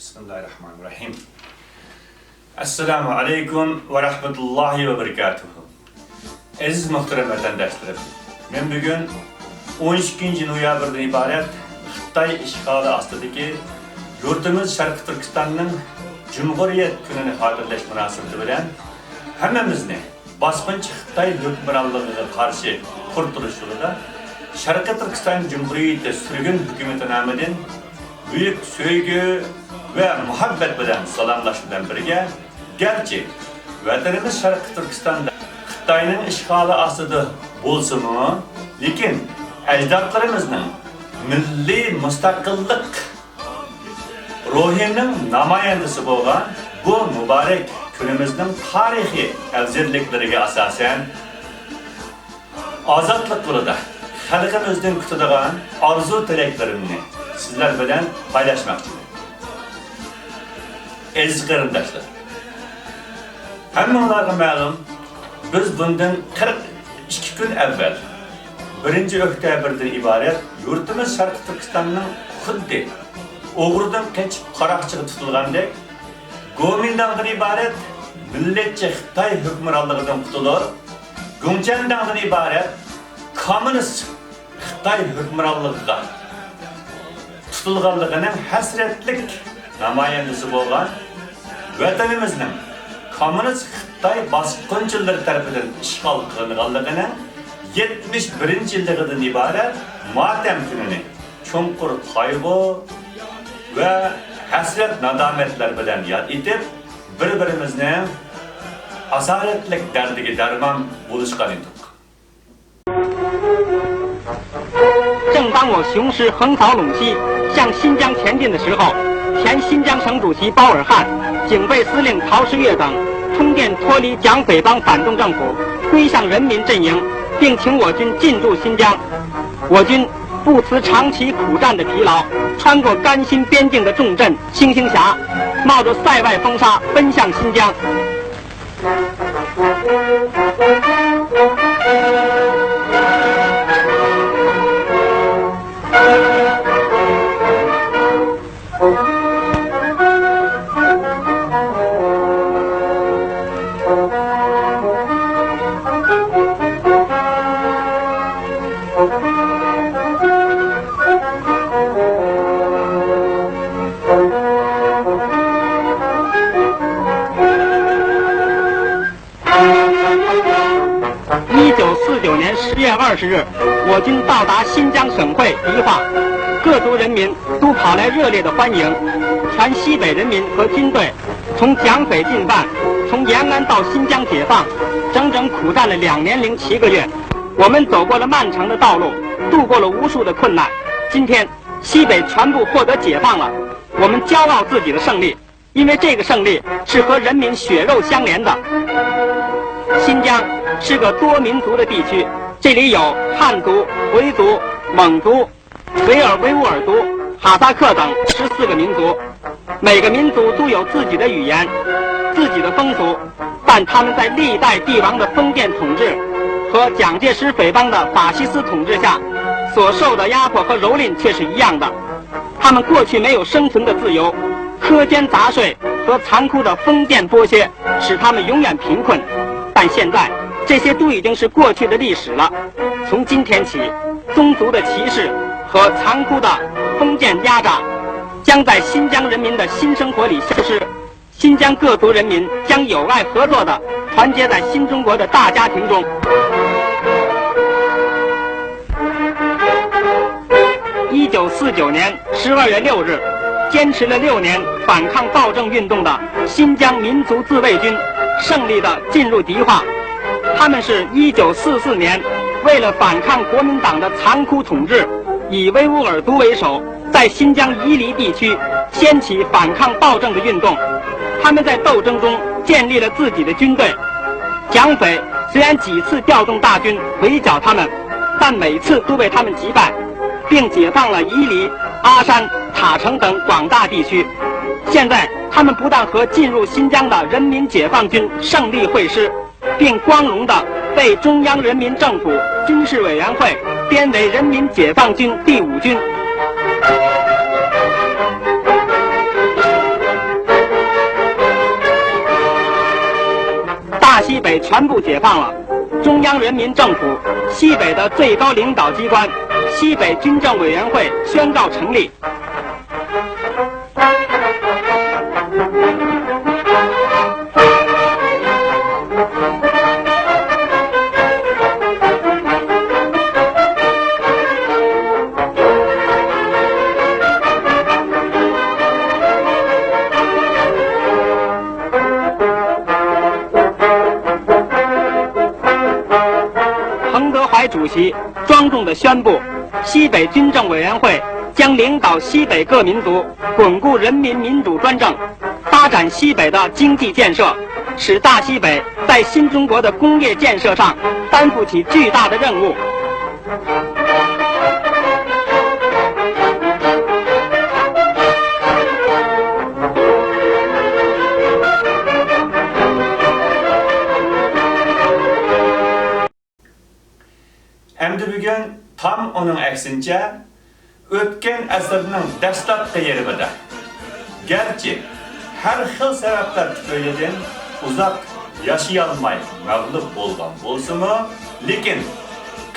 Bismillahirrahmanirrahim. Assalamu alaikum ve rahmetullahi ve berekatuhu. Aziz muhterem vatandaşlarım, men bugün 12 noyabrdan ibaret Xitoy işgali ostidagi yurtimiz Sharqi Turkistonning Cumhuriyet kunini xotirlash munosabati bilan hammamizni bosqinchi Xitoy hukmronligiga qarshi qurtulush yo'lida Sharqi Turkiston Cumhuriyeti sürgün hükümeti nomidan büyük sevgi ve muhabbet bilen salamlash bilan birga, gerçi vatanimiz Sharqi Turkistonda Xitoyning ishg'oli ostida bo'lsa-mu, lekin ajdodlarimizning milliy mustaqillik ruhining namoyandasi bo'lgan bu muborak kunimizning tarixiy afzalliklariga asosan ozodlik yo'lida xalqimizdan kutadigan orzu tilaklarimni sizlar bilan paylaşmoqchiman. Aziz qarindoshlar, hammanglarga ma'lum, biz bundan 42 kun avval 1-oktyabrdan iborat yurtimiz Sharqi Turkistonning xuddi o'g'ridan qochib qaroqchiga tutilgandek Go'mindondan iborat millatchi Xitoy hukmronligidan qutulib, G'unjandan iborat kommunist Xitoy hukmronligiga tutilganligining hasratlik namoyandasi bo'lgan vatanimizning kommunist Xitoy bosqinchilari tomonidan ishg'ol qilinganligini 71-yilligidan iborat motam kunini cho'nqur qayg'u va hasrat nadomatlar bilan yod etib, bir-birimizni asoratlik dardiga darmon bo'lishgan edik. 正当我雄师横扫陇西，向新疆前进的时候，前新疆省主席包尔汉、警备司令陶时岳等通电脱离蒋匪帮反动政府，归向人民阵营，并请我军进驻新疆。我军不辞长期苦战的疲劳，穿过甘心边境的重镇星星峡，冒着塞外风沙奔向新疆。1949年10月20日，我军到达新疆省会迪化，各族人民都跑来热烈的欢迎。全西北人民和军队从蒋匪进犯，从延安到新疆解放，整整苦战了2年零7个月。我们走过了漫长的道路，度过了无数的困难。今天西北全部获得解放了，我们骄傲自己的胜利，因为这个胜利是和人民血肉相连的。新疆是个多民族的地区，这里有汉族、回族、蒙族、维吾尔族、哈萨克等14个民族。每个民族都有自己的语言、自己的风俗，但他们在历代帝王的封建统治和蒋介石匪帮的法西斯统治下所受的压迫和蹂躏却是一样的。他们过去没有生存的自由，苛捐杂税和残酷的封建剥削使他们永远贫困。但现在这些都已经是过去的历史了。从今天起，宗族的歧视和残酷的封建压榨将在新疆人民的新生活里消失。新疆各族人民将友爱合作地团结在新中国的大家庭中。1949年12月6日，坚持了6年反抗暴政运动的新疆民族自卫军胜利地进入迪化。他们是1944年为了反抗国民党的残酷统治，以维吾尔族为首，在新疆伊犁地区掀起反抗暴政的运动。他们在斗争中建立了自己的军队。蒋匪虽然几次调动大军围剿他们，但每次都被他们击败，并解放了伊犁、阿山、塔城等广大地区。现在他们不但和进入新疆的人民解放军胜利会师，并光荣地被中央人民政府军事委员会编为人民解放军第5军。北全部解放了，中央人民政府西北的最高领导机关西北军政委员会宣告成立。主席庄重地宣布，西北军政委员会将领导西北各民族巩固人民民主专政，发展西北的经济建设，使大西北在新中国的工业建设上担负起巨大的任务。Endi bugun tam onun aksincha o'tgan asrning dastlabki yerida garchi har xil sabablar tufaylidan uzoq yashayolmay mag'lub bo'lgan bo'lsa-mu, lekin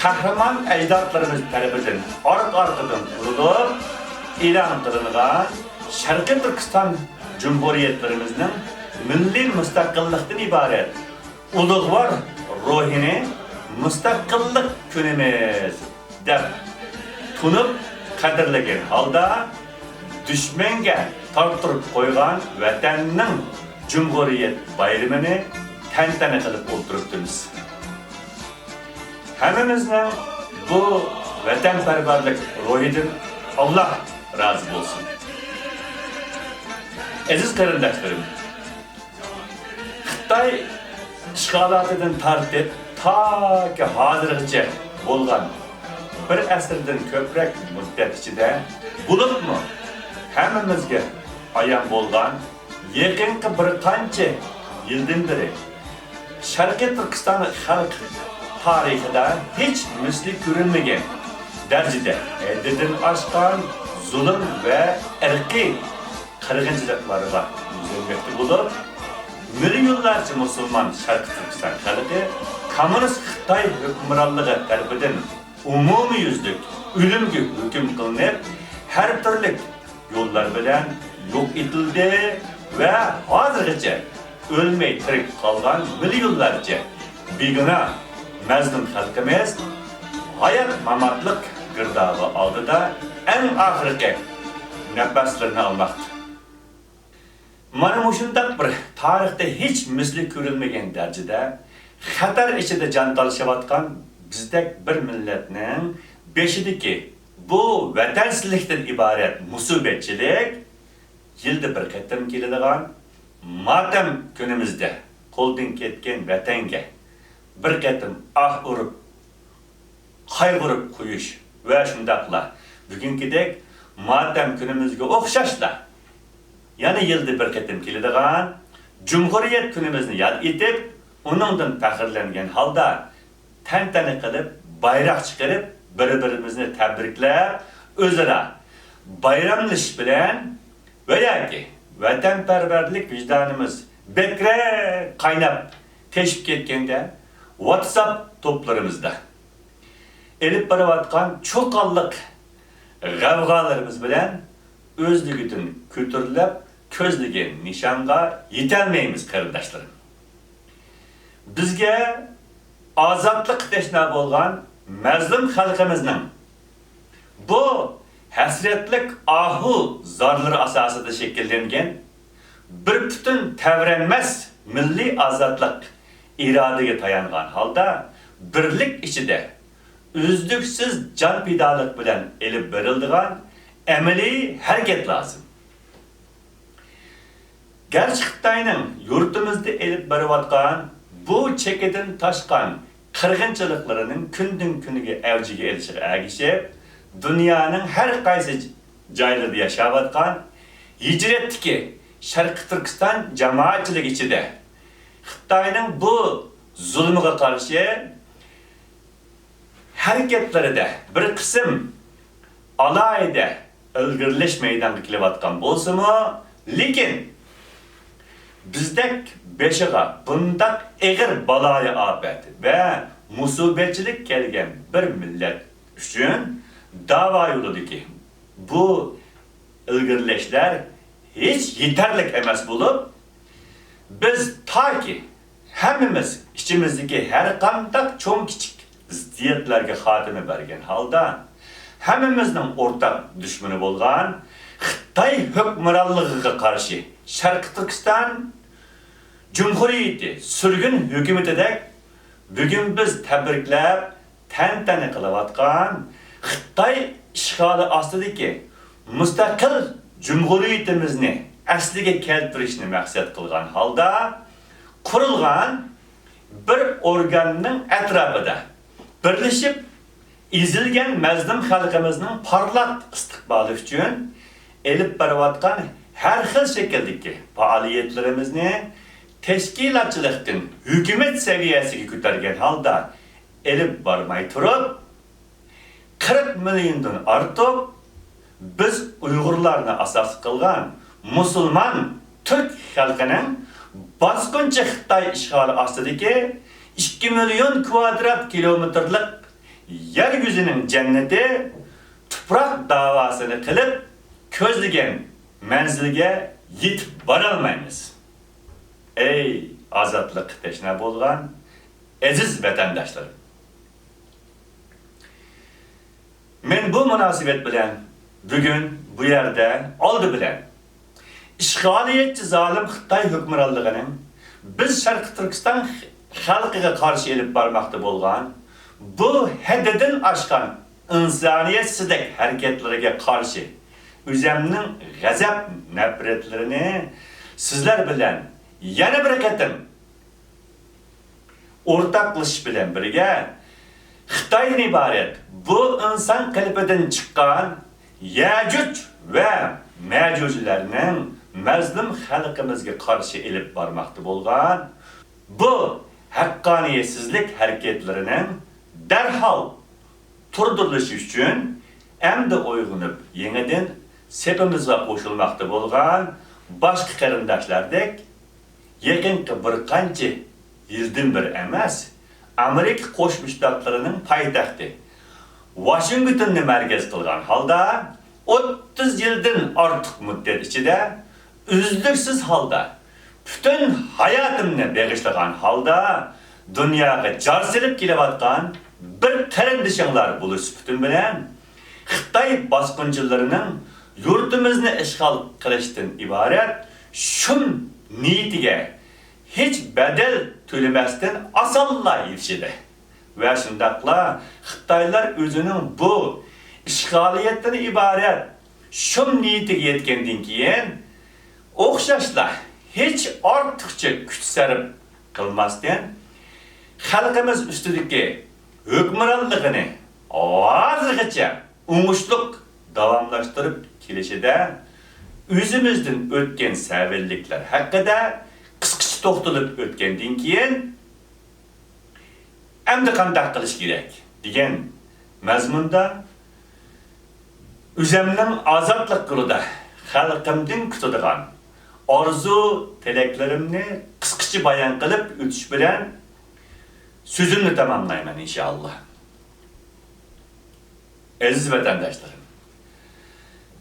qahramon ajdodlarimiz tarafidan orqa-orqadan qurilib e'lon qilingan Sharqiy Turkiston Cumhuriyetlerimizning milliy mustaqillikdan iborat ulug'vor ruhini mustaqillik kunimiz deb tunib qadrlagan holda dushmanga tortirib qo'ygan vatanning Cumhuriyet bayramini tantana qilib o'tiribmiz. Hammamizning bu vatanparvarlik ruhidan Allah razı bo'lsin. Aziz qarindoshlarim, Xitoy ishg'olotidan tortib ta ki hozirgacha bo'lgan bir asrdan ko'proq muddat ichida bo'libmi hammamizga ayon bo'lgan yaqinqi bir qancha yildan beri Sharqiy Turkiston xalq tarixida hech misli ko'rilmagan darajada haddidan oshgan zulm va irqiy qirg'inchiliklarga yuzlanmoqda bo'lib, milyonlarcha musulmon Sharqiy Turkiston xalqi Komünist Xitoy hukmronligi tarafidan umumiyuzlik o'limga hukm qilinib, har turli yo'llar bilan yo'q etildi va hozirgacha o'lmay tirik qolgan milyonlarcha begona mazlum xalqimiz hayot mamatlik girdobı oldida eng oxirgi nafaslarini olmoqda. Mana shunday bir tarixda hech misli ko'rilmagan darajada xatar ichida jon talashayotgan bizdek bir millatning beshidagi bu vatansizlikdan iborat musibatchilik yilda bir qatam keladigan motam kunimizda qo'ldan ketgan vatanga bir qatam urib qayg'urib qo'yish va shundaqla bugünkidek motam kunimizga o'xshashla yana yilda bir qatam keladigan Cumhuriyet kunimizni yod etib, onundan faxrlangan holda tantana qilib, bayroq chiqarib, bir-birimizni tabriklab, o'zaro bayramlash bilan va yoki vatanparvarlik vijdonimiz bekra qaynab teshib ketganda WhatsApp to'plarimizda elib borayotgan cho'qonliq g'avg'olarimiz bilan o'zligidan ko'tarilib, ko'zlagan nishonga yetolmaymiz qarindoshlarim. Bizga ozodlik tashna bo'lgan mazlum xalqimizning bu hasratlik ahu zorlari asosida shakllangan bir butun tavranmas milliy ozodlik irodaga tayangan holda birlik ichida uzluksiz jon fidolik bilan elib berildigan amaliy harakat lozim. Garchi Xitoyning yurtimizda elib borayotgan bu chekidan toshgan qirg'inchiliklarining kundan kuniga avjiga erishiga ergishib, dunyoning har qaysi joylarida yashayotgan hijratdagi Sharqiy Turkiston jamoatchiligi ichida Xitoyning bu zulmiga qarshi harakatlarida bir qism alayda ilgirlash maydoniga kelayotgan bo'lsa-mu, lekin bizdek beşiğa bundaq egir balaya afet ve musibetçilik kelgen bir millet üçün dava yoludaki bu ilgirleşler hiç yeterlik emas bulup biz ta ki hemmimiz içimizdeki her qandaq çoğun kiçik ziddiyetlerge hatimi bergen halda hemmimizning ortak düşmanı bolgan Xitay hükmranlığına karşı Şarkı Türkistan Cumhuriyeti sürgün hükümetidek bugün biz tebriklep tantana kılıvatkan Xitay işgali astidagi müstakil Cumhuriyetimizni asliga keltirishni maqsad qilgan holda qurilgan bir organning atrofida birlashib ezilgan mazlum xalqimizning parlaq istiqboli uchun elib borayotgan har xil shakldagi faoliyatlarimizni tashkilotchilikdan hukumat saviyasiga ko'targan holda elib bormay turib 40 milyondan ortiq biz Uyg'urlarni asos qilgan musulmon Türk xalqining bosqinchi Xitoy ishg'oli ostidagi 2 million kvadrat kilometrlik yer yuzining jannati tuproq davosini qilib ko'zlagan manzilga yetib borolmaymiz. Ey ozodlik tashna bo'lgan aziz vatandoshlar. Men bu munosabat bilan bugun bu yerda oldi bilan ishg'oliyatchi zolim Xitoy hukmronligining biz Sharq Turkiston xalqiga qarshi elib bormoqda bo'lgan bu haddidan oshgan insoniyatsizlik harakatlariga qarshi o'zimning g'azab nafratlarini sizlar bilan yana bir qatim o'rtoqlashish bilan birga Xitoydan iborat bu inson qalbidan chiqqan Yajuj va Majujlarning mazlum xalqimizga qarshi elib bormoqda bo'lgan bu haqqoniyatsizlik harakatlarining darhol turdurilishi uchun endi uyg'unib yangidan sepimizga qo'shilmoqda bo'lgan boshqa qarindoshlardek yaqinqi bir qancha yildan bir emas Amerika Qo'shma Shtatlarining poytaxti Washingtonni markaz qilgan holda 30 yildan ortiq muddat ichida uzluksiz holda butun hayotimni bag'ishlagan holda dunyoga jar silib kelayotgan bir qarindishinglar bo'lish butun bilan Xitoy bosqinchilarining yurtimizni ishg'ol qilishdan iborat shum niyatiga hech badal to'lamasdan osonla yetishdi. Ve shundaqla Xitoylar o'zining bu ishg'oliyatdan iborat shum niyatiga yetgandan keyin o'xshashla hech ortiqcha kuch sarf qilmasdan xalqimiz ustidagi hukmronligini hozirgacha o'ngishli davomlashtirib kelishida o'zimizdan o'tgan savilliklar haqida qisqacha to'xtalib o'tgandan keyin endi qanday qilish kerak degan mazmunda o'zimning ozodlik yo'lida xalqimdan kutadigan orzu tilaklarimni qisqacha bayon qilib o'tish bilan so'zimni tamomlayman inshaalloh. Aziz vatandoshlar,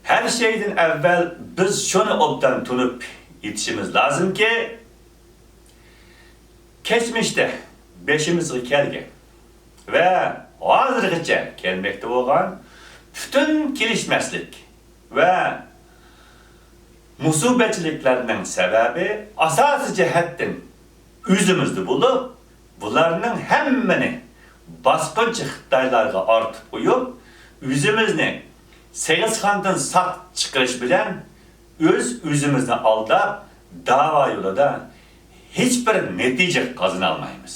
her şeyden evvel biz şunu obdan tunup yetişimiz lazım ki geçmişte beşimizga kelgan ve hozirgacha kelmekte bo'lgan bütün kelishmaslik ve musibetçiliklerinin sebebi asosiy jihatdan o'zimizda bo'lib, bularning hammani bosqinchi Xitoylarga ortib qo'yib, o'zimizni Segizxondan saq chiqarish bilan o'zimizni aldab da'vo yo'lida hech bir natija qozona olmaymiz.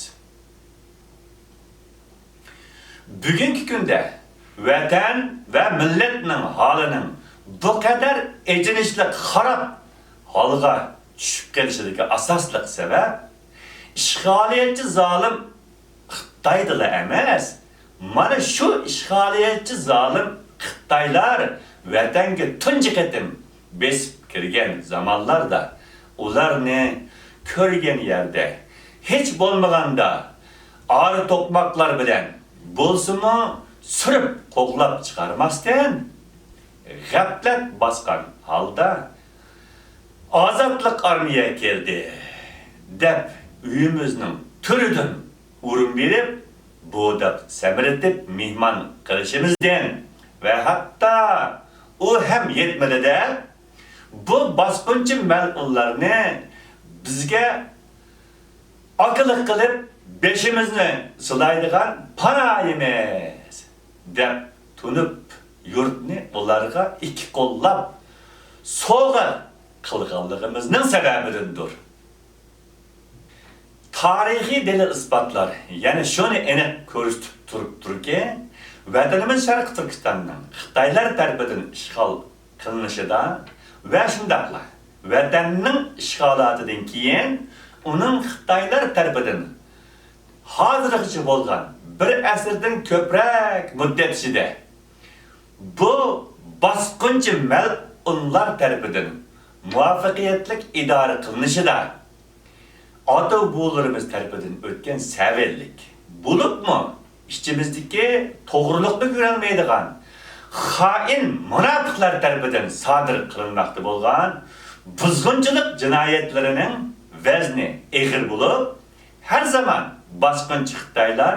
Bugungi kunda vatan va millatning holining bu qadar ejinishli xarob holga tushib kelishiga asosli sabab ishg'oliyatchi zolim Xitoyda emas, mana shu ishg'oliyatchi zolim Xitoylar vatanga tunji qatim besib kirgan zamonlarda ularni ko'rgan yerde hiç bo'lmaganda ağrı tokmaklar bilen bolsunmu sürüp qo'llab chiqarmasdan g'aflat bosgan holda ozodlik armiya keldi deb uyimizning türüdün urun berib bo'dab samiritib mehmon qilishimizdan ve hatta o hem yetmedi de bu bosqinchi mal'unlarni bizga akıllık qilib beşimizni silaydigan panayimiz deb tunib yurtni ularga iki qo'llab sovg'a qilganligimizning sababidir. Tarihi delil ispatlar, yani şunu aniq ko'rsatib turibki, vatanimiz Sharq Turkistonning Xitoylar tarafidan ishg'ol qilinishida va shundaqla vatanning ishg'olotidan keyin uning Xitoylar tarafidan hozirgacha bo'lgan bir asrdan ko'proq muddat ichida bu bosqinchi mal'unlar tarafidan muvaffaqiyatli idora qilinishida ota-bobolarimiz tarafidan o'tgan savillik bo'libmi ichimizdagi to'g'riliqni ko'rolmaydigan xoin munofiqlar tarafidan sodir qilinmoqda bo'lgan buzg'unchilik jinoyatlarining vazni eg'ir bo'lib, her zaman bosqinchi Xitoylar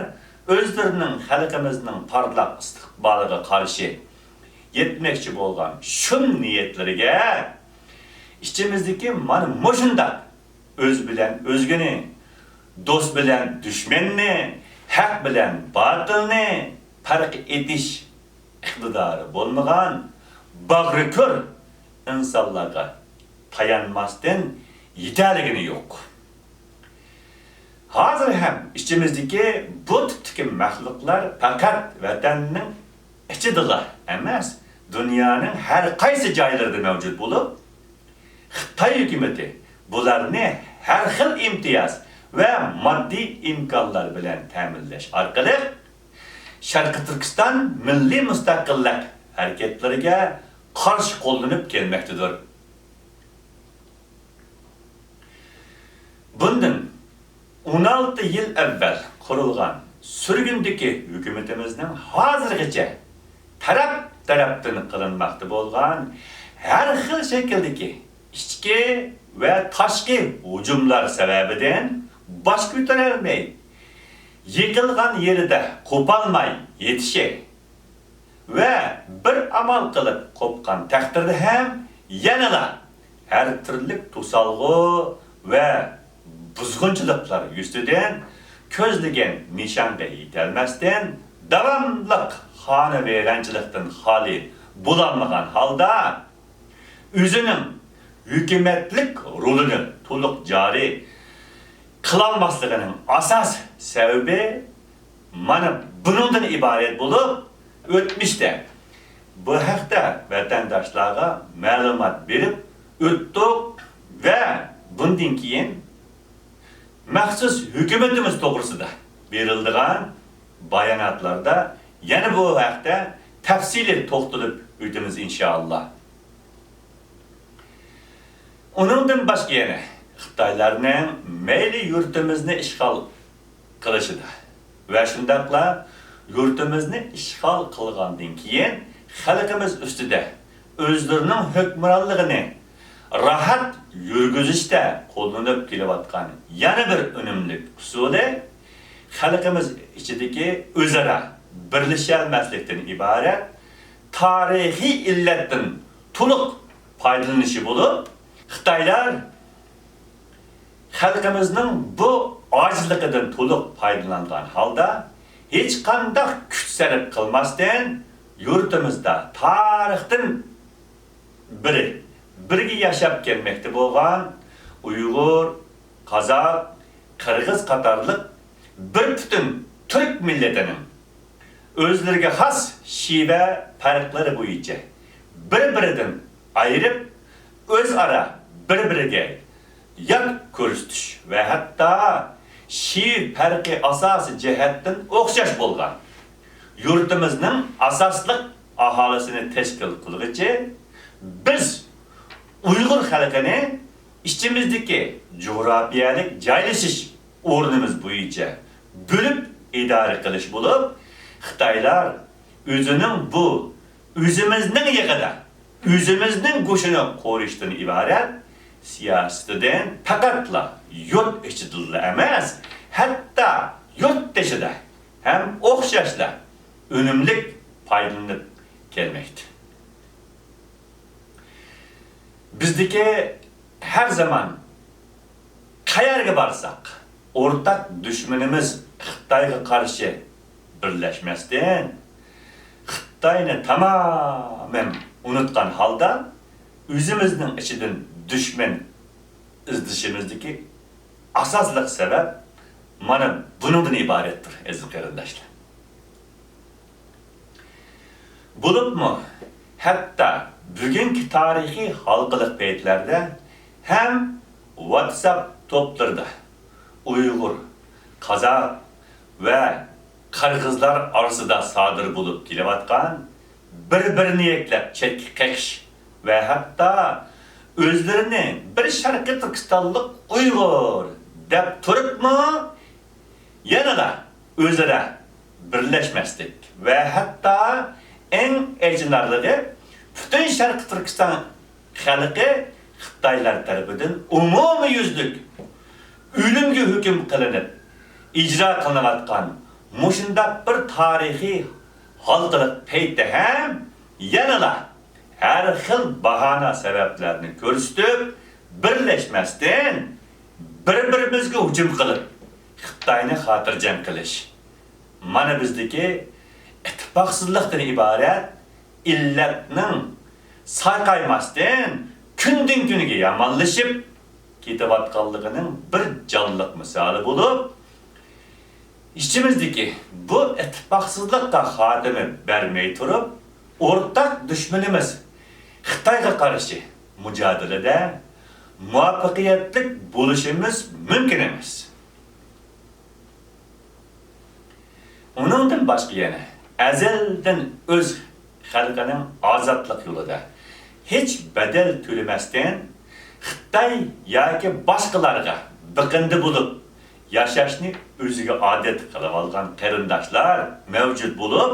o'zlarining xalqimizning parlaq istiqboliga qarshi yetmoqchi bo'lgan shun niyatlariga ichimizdagi mana mushundaq öz bilen özgünü, dost bilen düşmanni, haq bilen batılni farq etish iqtidori bo'lmagan bag'ri ko'r insonlarga tayanmasdan yetarligini yok. Hazır hem içimizdeki bu tipdeki mahluklar fakat vatanning ichidala emas, dünyanın her qaysi joylarida mavjud bo'lib, Xitoy hukumati bularni har xil imtiyoz ve maddi imkonlar bilan ta'minlash orqali Sharq Turkiston milliy mustaqillik harakatlariga qarshi qo'llanib kelmoqdadir. Bundan 16 yıl evvel kurulgan sürgündeki hükümetimizin hazırgacha taraftan kılınmakta bo'lgan her xil şekildeki ichki ve tashqi hücumlar sebebinden baş ko'tarolmay, yıkılgan yeride kopalmay yetişe ve bir amal qilib kopkan takdirde hem yanala her türlü tusalgı ve buzg'unchiliklar yüzünden ko'zlagan nishonga yetolmasdan davomliq xonavayronchilikdan xoli bo'lolmagan holda o'zining hükümetlik rolünü to'liq joriy qilolmasligining asos sababi mana bundan iborat bo'lib, o'tmishda bu haqda vatandoshlarga ma'lumot berib o'tdik ve bundan keyin maxsus hükümetimiz to'g'risida berildigan bayonotlarda yana bu haqda tafsili to'xtalib o'tamiz inshaalloh. Onundan başqa yana Xitoylarning mayli yurtimizni ishg'ol qilishida va shundaqla yurtimizni ishg'ol qilgandan keyin xalqimiz ustida o'zlarining hukmronligini rahat yurgizishda qo'llanib kelayotgan yana bir unumli usuli xalqimiz ichidagi o'zaro birlasholmaslikdan iborat tarixiy illatdan to'liq foydalanishi bo'lib, Xitoylar xalqimizning bu ojizligidan to'liq foydalangan holda hech qanday kuch sarf qilmasdan yurtimizda tarixdan birga yashab kelmoqda bo'lgan Uyg'ur, Qozoq, Qirg'iz qatorliq bir butun Türk milletining o'zlariga xos shiva farqlari bo'yicha bir-biridan ayirib o'zaro bir-biriga yot ko'rsatish ve hatta shiv farqi asosi jihatdan o'xshash bo'lgan yurtimizning asosliq aholisini tashkil qilg'ichi biz Uyg'ur xalqini İçimizdeki coğrafiyalik joylashish o'rnimiz bo'yicha bölüp idare qilish bo'lib, Xitoylar o'zining bu o'zimizning yig'ida, o'zimizning go'shini qo'rishdan iborat siyosatidan faqatla yurt ichida emas, hatto yurt tashida ham o'xshashla unumli foydalanib kelmoqda. Bizdeki her zaman qayerga barsak, ortak düşmanımız Xitoyga qarshi birlashmasdan, Xitoyni tamamen unutgan halda o'zimizning ichidan düşman izdishimizdagi asosli sabab mana bundan iboratdir, aziz qarindoshlar. Bo'libmi, hatta bugünkü tarihi halkılık peytlerde hem WhatsApp toplarda Uygur, Kazak ve Kırgızlar arasında sadır bulup kilevatkan birbirini eklep çekiş ve hatta özlerini bir şarkı Türkistanlık Uygur dep turup mu yana da özlere birleşmezdik ve hatta en ecnarlığı bütün Şarkı Türkistan halkı Xitoylar tarafından umumi yüzlük ölümge hüküm kılınıp icra kılınavatkan muşundaq bir tarihi halkılık peytte hem yanıla her xil bahana sebeplerini görüştüp birleşmezden birbirimizge hücum kılıp Xitoyni hatırjam kilish. Mana bizdeki ittifoqsizlikdan ibaret illatning sayqaymasdan künden güniga yomonlashib ketayotganligining bir jonliq misoli bo'lib, ichimizdagi bu ittifoqsizlikqa xotimi bermay turib, o'rtak dushmanimiz Xitoyga qarshi mujodalada muvaffaqiyatli bo'lishimiz mumkin emas. Onundan başqa yana azaldan o'z xalqining ozodlik yo'lida hech bedel to'lamasdan Xitoy yoki boshqalarga biqindi bo'lib yashashni o'ziga odat qilib olgan qarindoshlar mavjud bo'lib,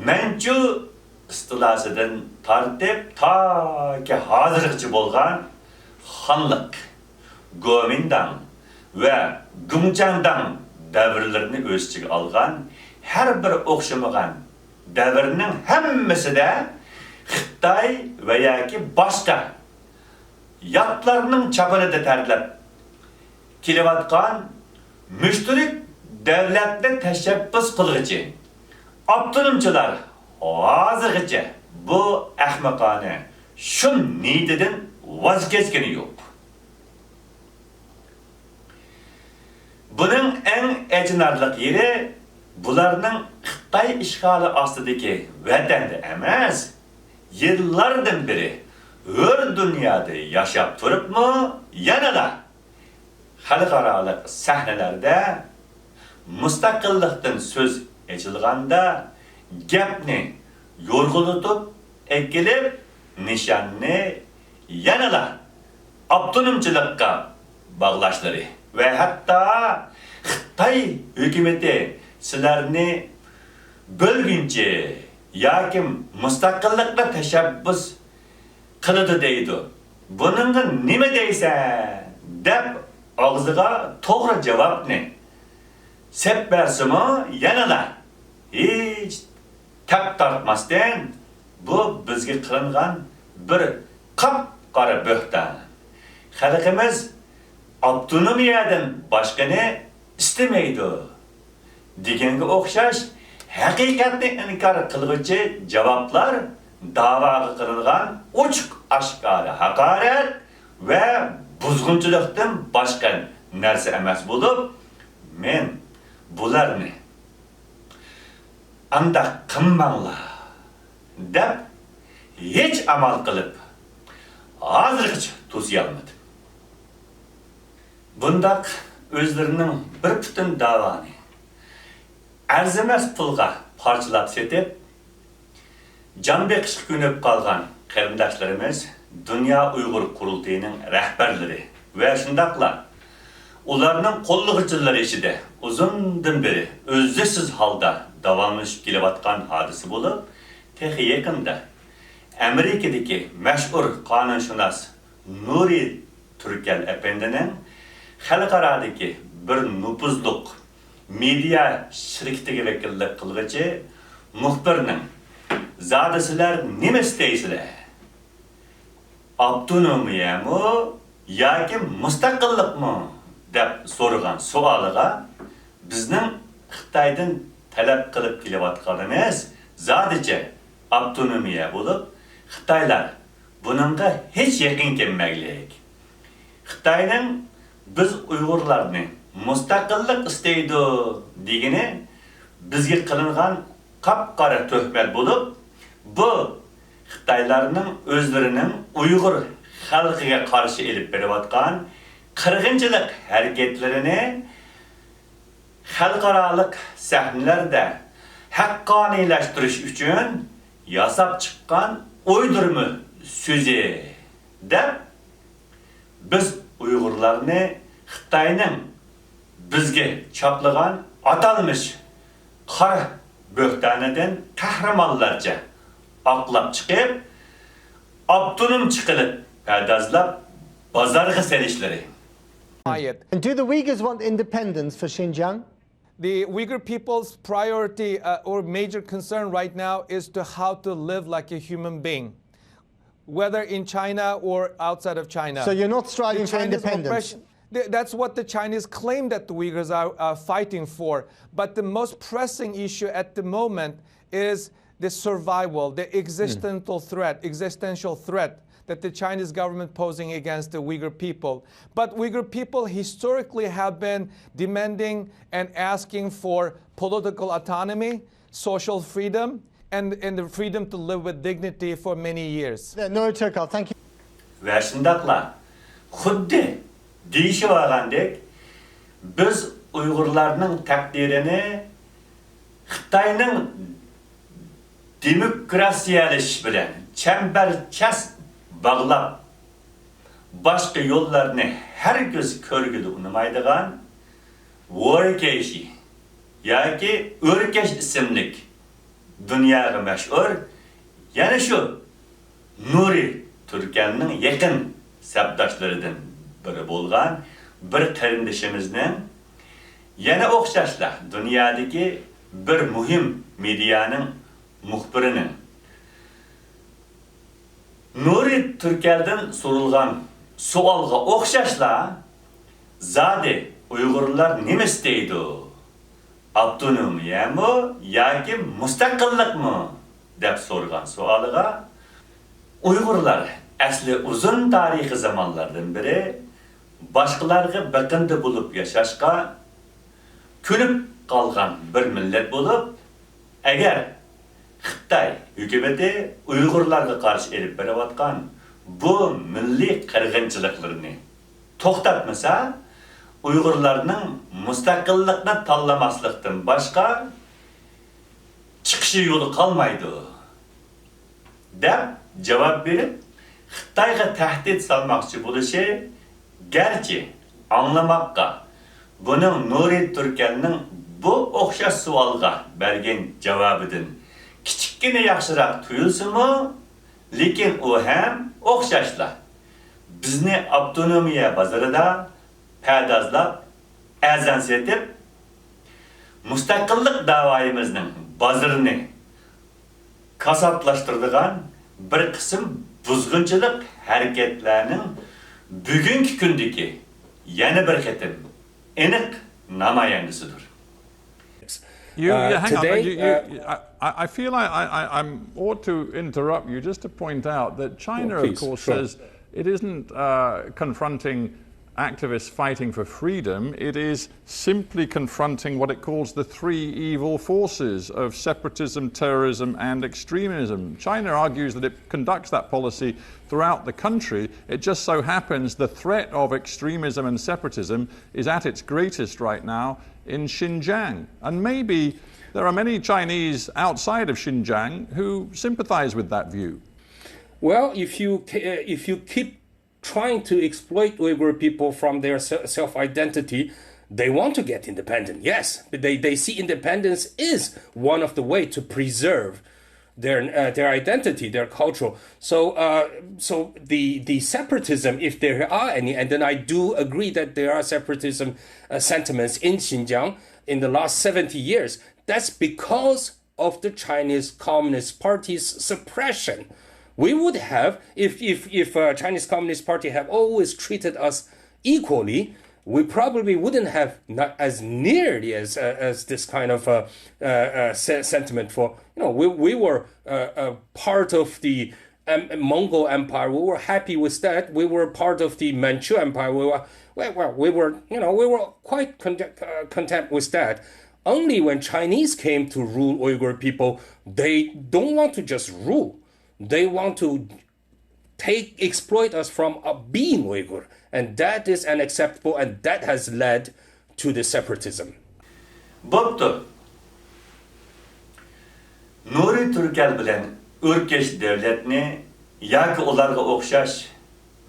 Manchu istilosidan tortib toki hozirgacha bo'lgan xonlik, Gomindan ve Gumchandan davrlarini o'z ichiga olgan her bir o'xshamagan davrning hammasida Xitoy va yoki boshqa yatlarning chapinida tarlab kelayotgan mushtarak davlatni tashabbus qilg'ichi avtonomchilar hozirgacha bu ahmoqona shu niyatidan voz kechgani yo'q. Bunun en acınarlık yeri bularning Xitoy işgali ostidagi vatanda emas, yillardan beri hür dünyada yaşab turibmi, yanada xalqaro sahnalarda mustaqillikdan so'z echilganda gapni yo'rg'ulutib ekilib, nishonni yanada avtonomchilikqa bağlaşları ve hatta Xitoy hükümeti sizlarni bölgünce yoki mustaqillikqa tashabbus qiladi deydi. Buningga nima deysan deb og'ziga to'g'ri javobni sep bersimi yanada hech tap tortmasdan bu bizga qilingan bir qop-qora bo'hton. Xalqimiz avtonomiyadan boshqani istamaydi deganga o'xshash haqiqatni inkor qiluvchi javoblar da'voga qilingan ochiq oshkora haqorat va buzg'unchilikdan boshqa narsa emas bo'lib, men bularni anda qilmanglar deb hech amal qilib hozirgacha to'siy olmadim. Bundaq özlerinin bir bütün davani arzimas pulga parçalab setib, can beqishga ko'nib qolgan qarindoshlarimiz Dünya Uygur Kurultayı'nın rehberleri ve şundakla ularning qo'llig'ichilari ichida uzundan beri o'zsiz holda davomlashib kelayotgan hodisa bo'lib, texi yaqinda Amerikadagi mashhur qonunshunos Nuri Turkel efendining xalqarodagi bir nupuzliq media shirkatiga vakillik qilg'ichi muxbirning "Zadisilar nima istaysizlar? Avtonomiyami yoki mustaqillikmi?" deb so'ragan savoliga bizning Xitoydan talab qilib kelayotganimiz zodicha avtonomiya bo'lib, Xitoylar buningga hech yaqin kelmaylik. Xitoyning biz Uyg'urlarni mustaqillik istaydi degani bizga qilingan qap-qora tuhmat bo'lib, bu Xitoylarning o'zlarining Uyg'ur xalqiga qarshi elib berayotgan qirg'inchilik harakatlarini xalqaroliq sahnalarda haqqoniylashtirish uchun yasab chiqqan uydurma so'zi deb biz Uyg'urlarni Xitoyning bizga choplagan atalmış qora bo'htanidan qahramonlarcha oqlab chiqib, avtonom chiqilib, pardazlab bozorga selishlari. And do the Uyghurs want independence for Xinjiang? The Uyghur people's priority or major concern right now is to how to live like a human being, whether in China or outside of China. So you're not striving for independence? That's what the Chinese claim that the Uyghurs are fighting for. But the most pressing issue at the moment is the survival, the existential threat that the Chinese government posing against the Uyghur people. But Uyghur people historically have been demanding and asking for political autonomy, social freedom, and the freedom to live with dignity for many years. No, Turkal, thank you. Ve şundakla xuddi deyişi vargandek biz Uygurlarning takdirini Xitoyning demokrasiyalash bilan chambarchas bağlab başka yollarını herkes körgüde unumaydigan Warkeshi yoki Örkesh isimlik dunyoga mashhur yana shu Nuri Turkelning yaqin sabdoshlaridan biri bo'lgan bir qarindishimizning yana o'xshashlar dunyodagi bir muhim medianing muxbirining Nuri Turkel'den sorulgan sualga o'xshashla zade Uyg'urlar nima istaydi? Avtonomiyami yoki mustaqillikmi deb so'rgan savoliga Uyg'urlar asli uzun tarixiy zamonlardan beri boshqalarga biqindi bo'lib yashashga ko'nib qolgan bir millat bo'lib, agar Xitoy hukumati Uyg'urlarga qarshi elib berayotgan bu milliy qirg'inchiliklarni to'xtatmasa, Uyg'urlarning mustaqillikni tanlamaslikdan boshqa chiqishi yo'li qolmaydi deb javob berib, Xitoyga tahdid solmoqchi bo'lishi garchi anglamoqqa buning Nuri Turkelning bu o'xshash savolga bergan javobidan kichikkina yaxshiroq tuyulsa-mu, lekin u ham o'xshashla bizni avtonomiya bozorida pardozlab, azan setib, mustaqillik davoyimizning bozorini kasatlashtiradigan bir qism buzg'unchilik harakatlarning bugungi kundagi yana bir qatim aniq namoyandasidir. Hang today, on. I feel I ought to interrupt you just to point out that China, Well, please, of course, sure. says it isn't confronting activists fighting for freedom. It is simply confronting what it calls the three evil forces of separatism, terrorism, and extremism. China argues that it conducts that policy throughout the country. It just so happens the threat of extremism and separatism is at its greatest right now in Xinjiang. And maybe there are many Chinese outside of Xinjiang who sympathize with that view. Well, if you keep trying to exploit Uyghur people from their self-identity, they want to get independent. Yes, they see independence is one of the way to preserve their identity, their cultural. So the separatism, if there are any, and then I do agree that there are separatism sentiments in Xinjiang in the last 70 years. That's because of the Chinese Communist Party's suppression. We would have, if Chinese Communist Party have always treated us equally, we probably wouldn't have not as nearly as this kind of sentiment for, we were part of the Mongol Empire. We were happy with that. We were part of the Manchu Empire. We were quite content with that. Only when Chinese came to rule Uyghur people, they don't want to just rule. They want to exploit us from being Uyghur. And that is unacceptable, and that has led to the separatism. Boptu. Nuri Türkel bilen Örkeş devletini yoki ularga o'xshash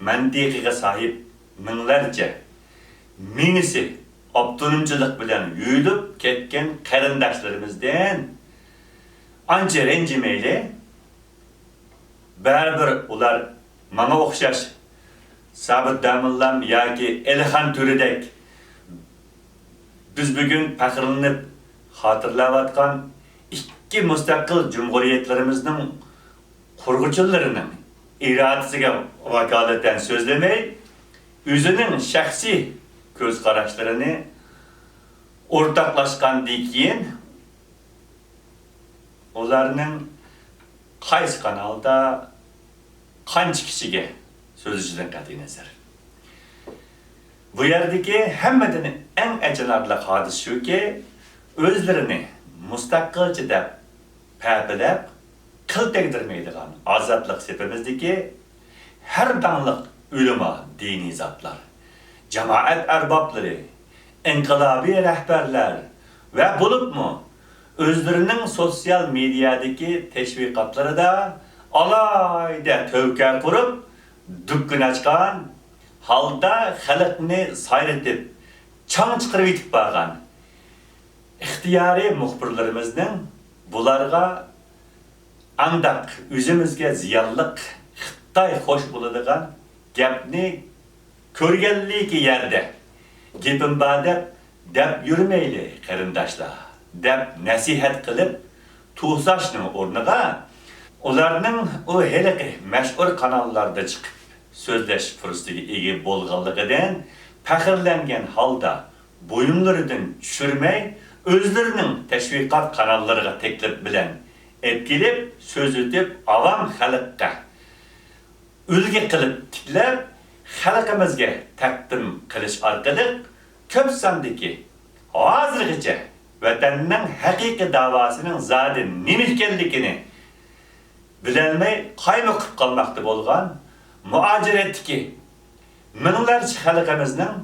mantiqiga sahip minglarcha minisi optimizmchilik bilan yuyilib ketgan qarindoshlarimizdan ancha ranjimayli. Baribir ular manga o'xshash Sabit Damillam yoki Elxan Turidek biz bugun faxrlanib xotirlayotgan ikki mustaqil jumhuriyatlarimizning qurg'uvchilarining irodasiga vakolatan so'zlamay, o'zining shaxsiy ko'z qarashlarini o'rtoqlashgandan keyin ularning qaysi kanalda qancha kishiga so'zishidan qat'iy nazar. Bu yerdagi hammadan eng achinarli hodisa shuki, o'zlarini mustaqilchi deb paypilab, qil tegdirmaydigan ozodlik sepimizdagi har danliq ulamo diniy zotlar, jamoat arboblari, inqilobiy rahbarlar va bo'libmi o'zlarining sotsial mediadagi tashviqotlarida alayda tövka qurib, dükkan açkan, halda xalqni sayretib, çang chiqirib yetib borgan ixtiyoriy muxbirlarimizning bularga andaq o'zimizga ziyonliq Xitoy xo'sh bo'ladigan gapni ko'rganligi yerda gapim bor deb yurmayli qarindoshlar deb nasihat qilib to'sashning o'rniga ularning o heliqi mashhur kanallarda chiqib so'zlash fursatiga ega bo'lganligidan faxrlangan holda bo'yinlaridan tushirmay o'zlarining tashviqot kanallariga taklif bilan kelib so'z o'tib avam xalqqa ulgi qilib tiklab xalqimizga taqdim qilish orqali ko'p sondagi hozirgacha vatanning haqiqiy davosining zodi nima ekanligini bilolmay qaymoqib qolmoqda bo'lgan muajiratdagi minglarcha xalqimizning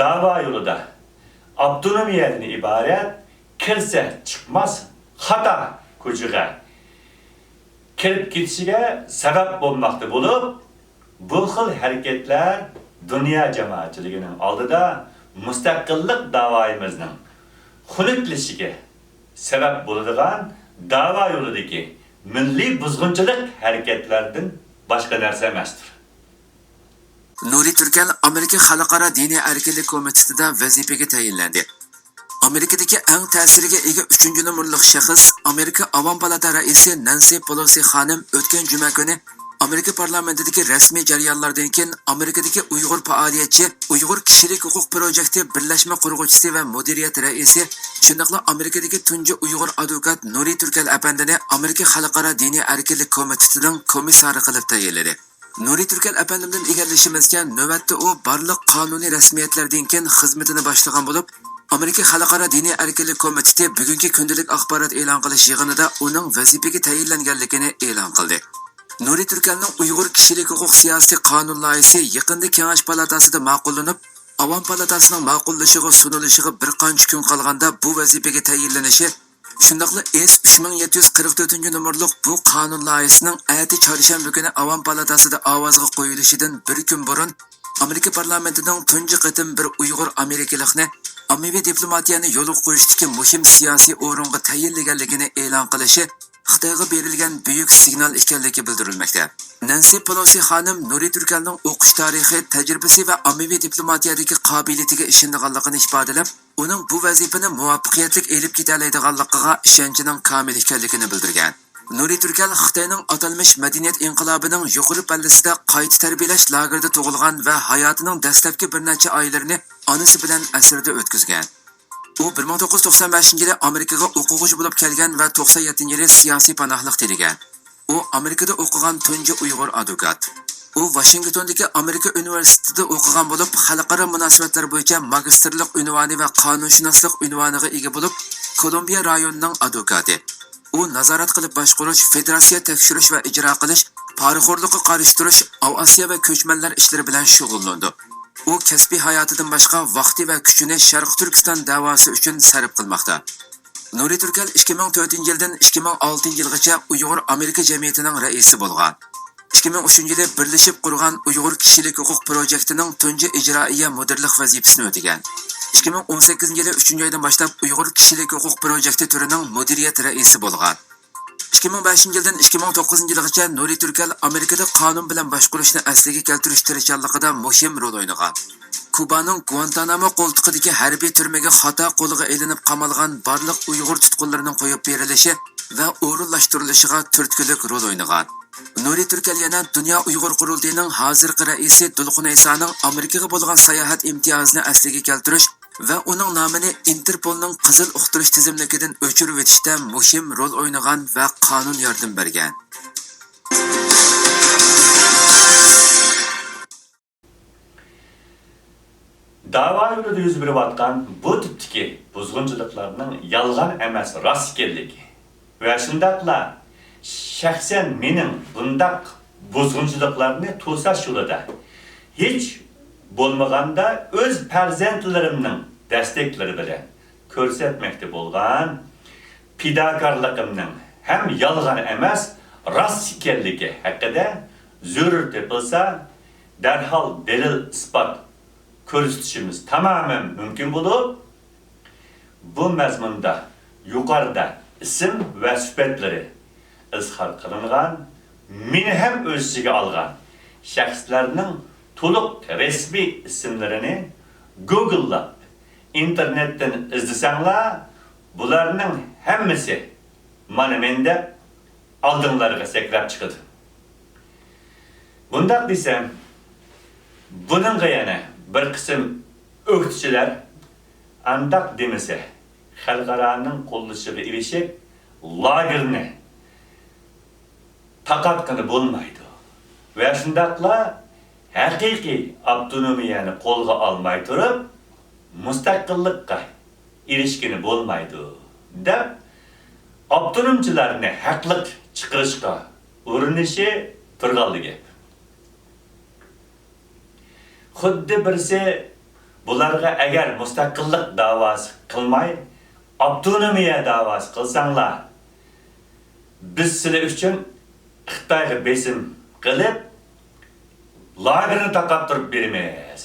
davo yo'lida avtonomiyadan iborat kirsa chiqmas xato ko'chaga kirib ketishiga sabab bo'lmoqda bo'lib, bu xil harakatlar dunyo jamoatchiligining oldida mustaqillik davoyimizning xunuklishiga sabab bo'ladigan davo yo'lidagi milliy buzg'unchilik harakatlardan boshqa narsa emasdir. Nuri Türkel Amerika Xalqaro diniy erkinlik komitetida vazifaga tayinlandi. Amerikadagi eng ta'siriga ega 3-nomerlik shaxs Amerika Avam palata raisi Nancy Pelosi xonim o'tgan juma kuni Amerika parlamentidagi rasmiy jarayonlardan keyin Amerikadagi Uyg'ur faoliyatchi, Uyg'ur kishilik huquq projekti birlashma qurg'uvchisi va mudiriyat raisi, shundaqla Amerikadagi tunji Uyg'ur advokat Nuri Türkel apandini Amerika Xalqaro diniy erkinlik komitetining komissari qilib tayinladi. Nuri Türkel apandimdan egallashimizga navbatda u barliq qonuniy rasmiyatlardan keyin xizmatini boshlagan bo'lib, Amerika Xalqaro diniy erkinlik komiteti bugungi kundalik axborot e'lon qilish yig'inida uning vazifaga tayinlanganligini e'lon qildi. Nuri Türkelning Uyg'ur kishilik huquq siyosiy qonun loyihasi yaqinda Kengash palatasida ma'qullanib, Avam palatasining ma'qullashiga sunilishiga bir qancha kun qolganda bu vazifaga tayinlanishi Şundaqla S 3744 numurluq bu qonun loyihasining ati chorshanba kuni Avam palatasida ovozga qo'yilishidan bir kun burun Amerika parlamentining tunji qatim bir Uyg'ur Amerikalikni ommaviy diplomatiyani yo'l qo'yishdagi muhim siyosiy o'ringa tayinlaganligini e'lon qilishi Xitoyga berilgan buyuk signal ekanligi bildirilmoqda. Nancy Pelosi xonim Nuri Turkalning o'qish tarixi, tajribasi va ommaviy diplomatiyadagi qobiliyatiga ishonganligini ifodalab, uning bu vazifani muvaffaqiyatli elib keta oladiganligiga ishonchining komil ekanligini bildirgan. Nuri Turkal Xitoyning atalmish madaniyat inqilobining yuqori pallasida qayta tarbiyalash lagerida tug'ilgan va hayotining dastlabki bir necha oylarini onasi bilan asrda o'tkazgan. U 1995-yili Amerikaga o'quvchi bo'lib kelgan va 97-yili siyosiy panohlik tilagan. U Amerikada o'qigan tunji Uyg'ur advokat. U Washingtondagi Amerika universitetida o'qigan bo'lib, xalqaro munosabatlar bo'yicha magistrlik unvoni va qonunshunoslik unvoniga ega bo'lib, Kolumbiya rayonining advokati. U nazorat qilib boshqarish, federatsiya tekshirish va ijro qilish, poraxo'rlikqa qarshi turish, Osiyo va ko'chmanlar ishlari bilan shug'ullandi. U kasbiy hayotidan boshqa vaqti va kuchini Sharq Turkiston da'vosi uchun sarf qilmoqda. Nuri Turkal 2004-yildan 2006-yilgacha Uyg'ur Amerika jamiyatining raisi bo'lgan. 2003-yili birlashib qurgan Uyg'ur kishilik huquq projektining tunji ijroiya mudirlik vazifasini o'tagan. 2018-yili 3-oydan boshlab Uyg'ur kishilik huquq projekti turining mudiriyat raisi bo'lgan. 2005-yildan 2009-yilgacha Nuri Turkal Amerikada qonun bilan boshqarishni asliga keltirish tirishchanligida muhim rol o'ynagan. Kubaning Guantanamo qo'ltiqidagi harbiy turmaga xato qo'lga ilinib qamalgan barliq Uyg'ur tutqunlarining qo'yib berilishi va o'rinlashtirilishiga turtkilik rol o'ynagan. Nuri Turkal yana Dunyo Uyg'ur qurultiyining hozirgi raisi Dulqin Aysoning Amerikaga bo'lgan sayohat imtiyozini asliga keltirish va uning nomini Interpolning qizil uqtirish tizimligidan o'chirib o'tishda muhim rol o'ynagan va qonun yordam bergan. Dava yo'lida yuz berayotgan bu tipdagi buzg'unchiliklarning yolg'on emas, rost ekanligi va shundaqla shaxsan mening bundaq buzg'unchiliklarni to'sash yo'lida hech bo'lmaganda o'z farzandlarimning destaklari bilan ko'rsatmoqda bo'lgan fidokorligimning ham yolg'on emas, rost ekanligi haqida zarur topilsa darhol dalil isbot ko'rsatishimiz tamamen mümkün bo'lib, bu mazmunda yuqorida ism va sifatlari izhor qilingan, meni ham o'z ichiga olgan shaxslarning to'liq rasmiy ismlarini Google'lab, internetdan izlasanglar, bularning hammasi mana menda oldinlarga sakrab chiqadi. Bundaq desam, buningga yana bir qism o'qituvchilar andaq demasa, xalqaroning qo'llashiga erishib, lagerni taqatqani bo'lmaydi. Va shundaqla haqiqiy avtonomiyani qo'lga olmay turib, mustaqillikqa erishgani bo'lmaydi deb avtonomchilarni haqliq chiqarishga urinishi turganligi. Xuddi birisi bularga agar mustaqillik da'vosi qilmay, avtonomiya da'vosi qilsanglar, biz sizlar uchun Xitoyga besim qilib, lagerni taqab turib beramiz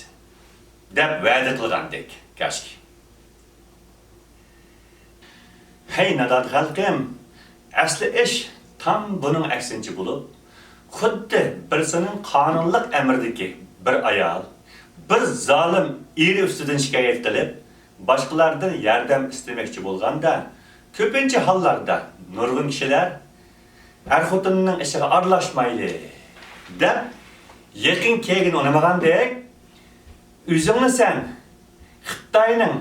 deb va'da qilgandek, kashki. Hey nadar xalqim, asli ish tam buning aksincha bo'lib, xuddi birisining qonunliq amridagi bir ayol bir zalim eri ustidan shikoyat qilib, boshqalardan yordam istamoqchi bo'lganda, ko'pincha hollarda nurg'un kishilar er-xotinning ishiga aralashmayli deb yaqin kelgin o'namagandek, o'zingni sen Xitoyning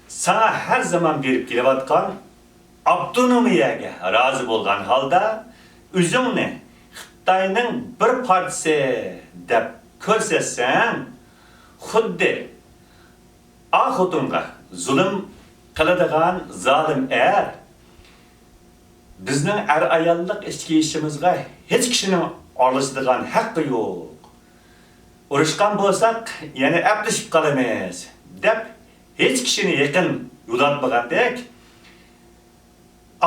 sana her zaman berib kelayotgan avtonomiyaga rozi bo'lgan holda, o'zingni Xitoyning bir partisi deb ko'rsatsan, xuddi xotinga zulm qiladigan zolim bizning ayollik ichki ishimizga hech kishining aralashadigan haqqi yo'q. Urushgan bo'lsak, yana aplashib qolamiz deb hech kishini yaqin yo'latmagandek,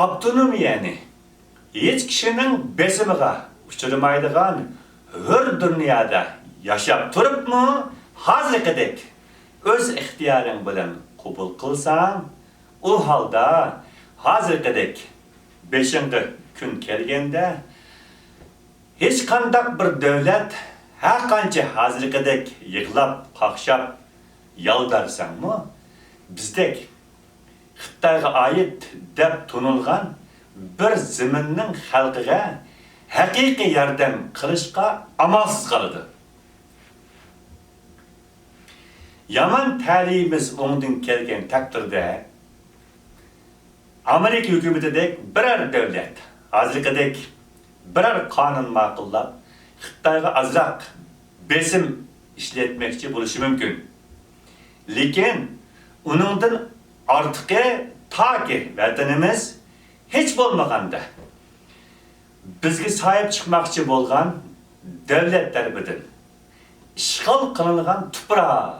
avtonomiyani hech kishining besimiga uchramaydigan hur dunyoda yashab turibmi, hozirgidek o'z ixtiyoring bilan qabul qilsang, u holda hozirgidek 5-kun kelganda hech qanday bir davlat har qancha hozirgidek yig'lab, qaqshab yaldarsangmi, bizdek Xitoyga oid deb tunilgan bir zaminning xalqiga haqiqiy yordam qilishga amalsiz qoladi. Yaman ta'limimiz o'ngdan kelgan taqdirda Amerika hukumatidek biror davlat hozirgidek biror qonun ma'qullab Xitoyga azroq besim ishlatmoqchi bo'lishi mumkin. Lekin uningdan ortiqi toki vatanimiz hech bo'lmaganda bizga sahip chiqmoqchi bo'lgan davlat tarafidan ishg'ol qilingan tuproq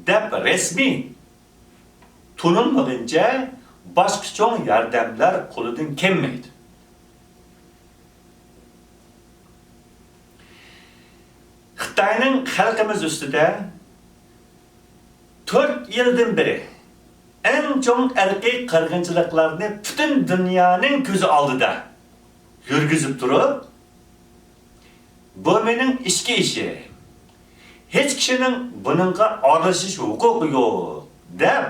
deb resmiy tunilmaguncha boshqa cho'ng yordamlar qo'lidan kelmaydi. Xitoyning xalqimiz ustida 4 yildan beri eng cho'ng irqiy qirg'inchiliklarni butun dunyoning ko'zi oldida yurgizib turib, bu mening ichki ishi. Hech kishining buningga aralashish huquqi yo'q deb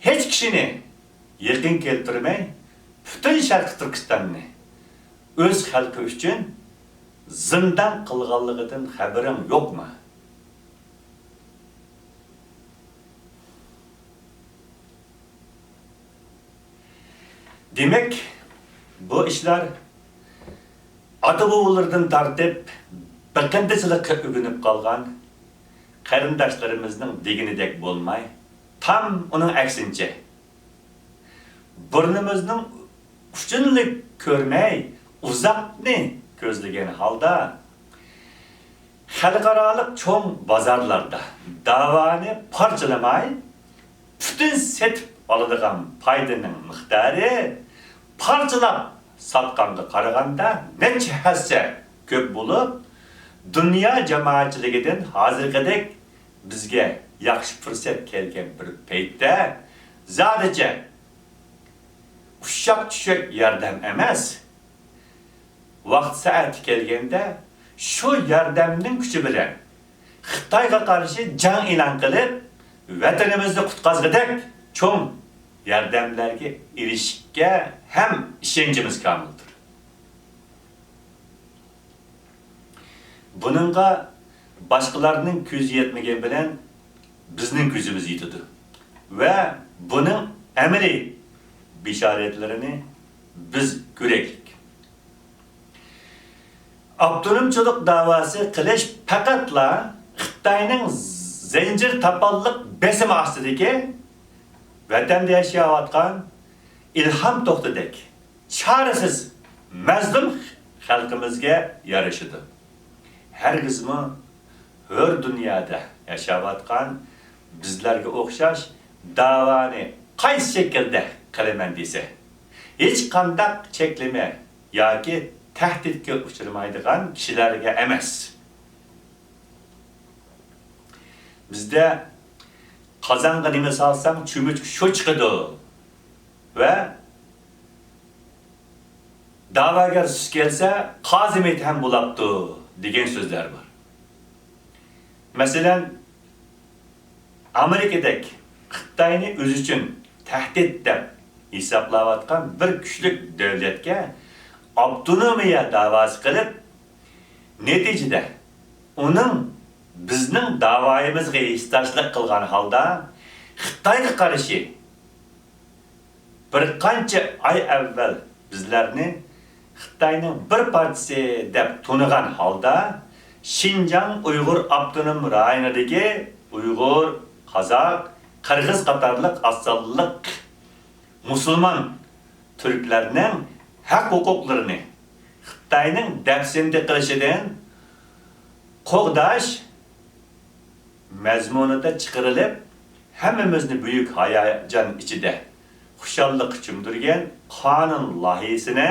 hech kishini yaqin keltirmay, butun Sharqi Turkistonni o'z xalqi uchun zindon qilganligidan xabarim yo'qmi? Demek bu işler ata-bobolardan tartib bakındıçılıkka ögünüp kalgan qarindoshlarımızning deginidek bo'lmay, tam onun aksincha burnimizning uchunlik ko'rmay, uzoqni ko'zlagan holda xalqaroliq cho'ng bozorlarda davoni parchalamay, butun setib oladigan foydaning miqdori parchalab satqanga qaraganda necha hassa ko'p bo'lib, dunyo jamoatchiligidan hozirgidek bizga yaxshi fursat kelgan bir paytda zodicha ushshaq tushak yordam emas, vaqt soati kelganda shu yordamning kuchi bilan Xitoyga qarshi jang e'lon qilib, vatanimizni qutqazgidek cho'ng yordamlarga erishishga ham ishonchimiz komildir. Buningga boshqalarning ko'zi yetmagan bilan bizning ko'zimiz yetadi va buning amaliy bishoratlarini biz ko'raylik. Avtonomchilik da'vosi qilish faqatla Xitoyning zanjir tapalliq besimi ostidagi vatanda yashayotgan ilhom to'xtadek chorasiz mazlum xalqimizga yarashidir. Hergizmi hur dunyoda yashayotgan bizlarga o'xshash davoni qaysi shaklda qilaman desa, hech qanday cheklama yoki tahdidga uchramaydigan kishilarga emas. Bizda qozonga nima solsam cho'mich shu chiqadi va da'vogar sus kelsa qozimet ham bo'libdi degan so'zlar bor. Masalan, Amerikadagi Xitoyni o'z uchun tahdid deb hisoblayotgan bir kuchli davlatga avtonomiya da'vosi qilib, natijada uning bizning da'voyimizga istoshlik qilgan holda Xitoyga qarshi bir qancha oy avval bizlarni Xitoyning bir partisi deb tunigan holda Xinjiang Uyg'ur avtonom rayonidagi Uyg'ur, Qozoq, Qirg'iz qatorliq asonliq musulmon turklarning haq huquqlarini Xitoyning dafsindi qilishidan qo'g'dash mazmunida chiqarilib, hammamizni buyuk hayajon ichida xuşallık chumdirgan qonun loyihasini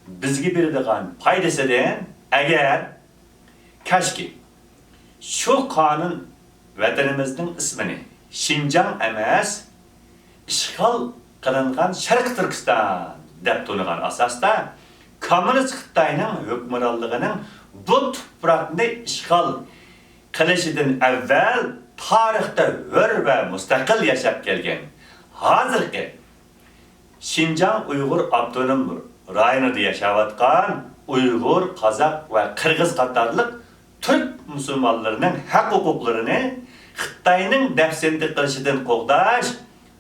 bizga beradigan foydasidan agar kashki shu qonun vatanimizning ismini Şinjan emas, ishg'ol qilingan Sharq Turkiston deb tonigan asosda kommunist Xitoyning hukmronligining bu tuproqni ishg'ol qilishidan avval tarixda hur va mustaqil yashab kelgan hozirgi Şinjan Uyg'ur avtonom rayonida yashayotgan Uyg'ur, Qozoq va Qirg'iz qatorliq Türk musulmonlarining haq-huquqlarini Xitoyning dafsandi qilishidan qo'g'dash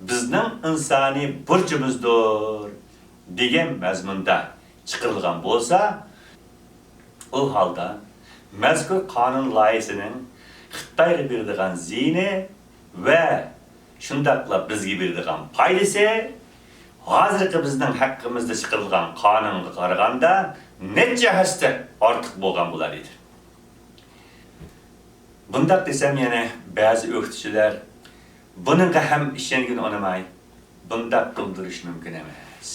bizning insoniy burchimizdir degan mazmunda chiqarilgan bo'lsa, u holda mazkur qonun loyihasining Xitoyga beradigan ziyni va shundaqla bizga beradigan foydasi hozirgi bizning haqqimizda chiqarilgan qonunga qaraganda necha hassa ortiq bo'lgan bo'lar edi. Bundaq desem yana ba'zi o'qituvchilar buningga ham ishongani olamay, bundaq qildirish mumkin emas.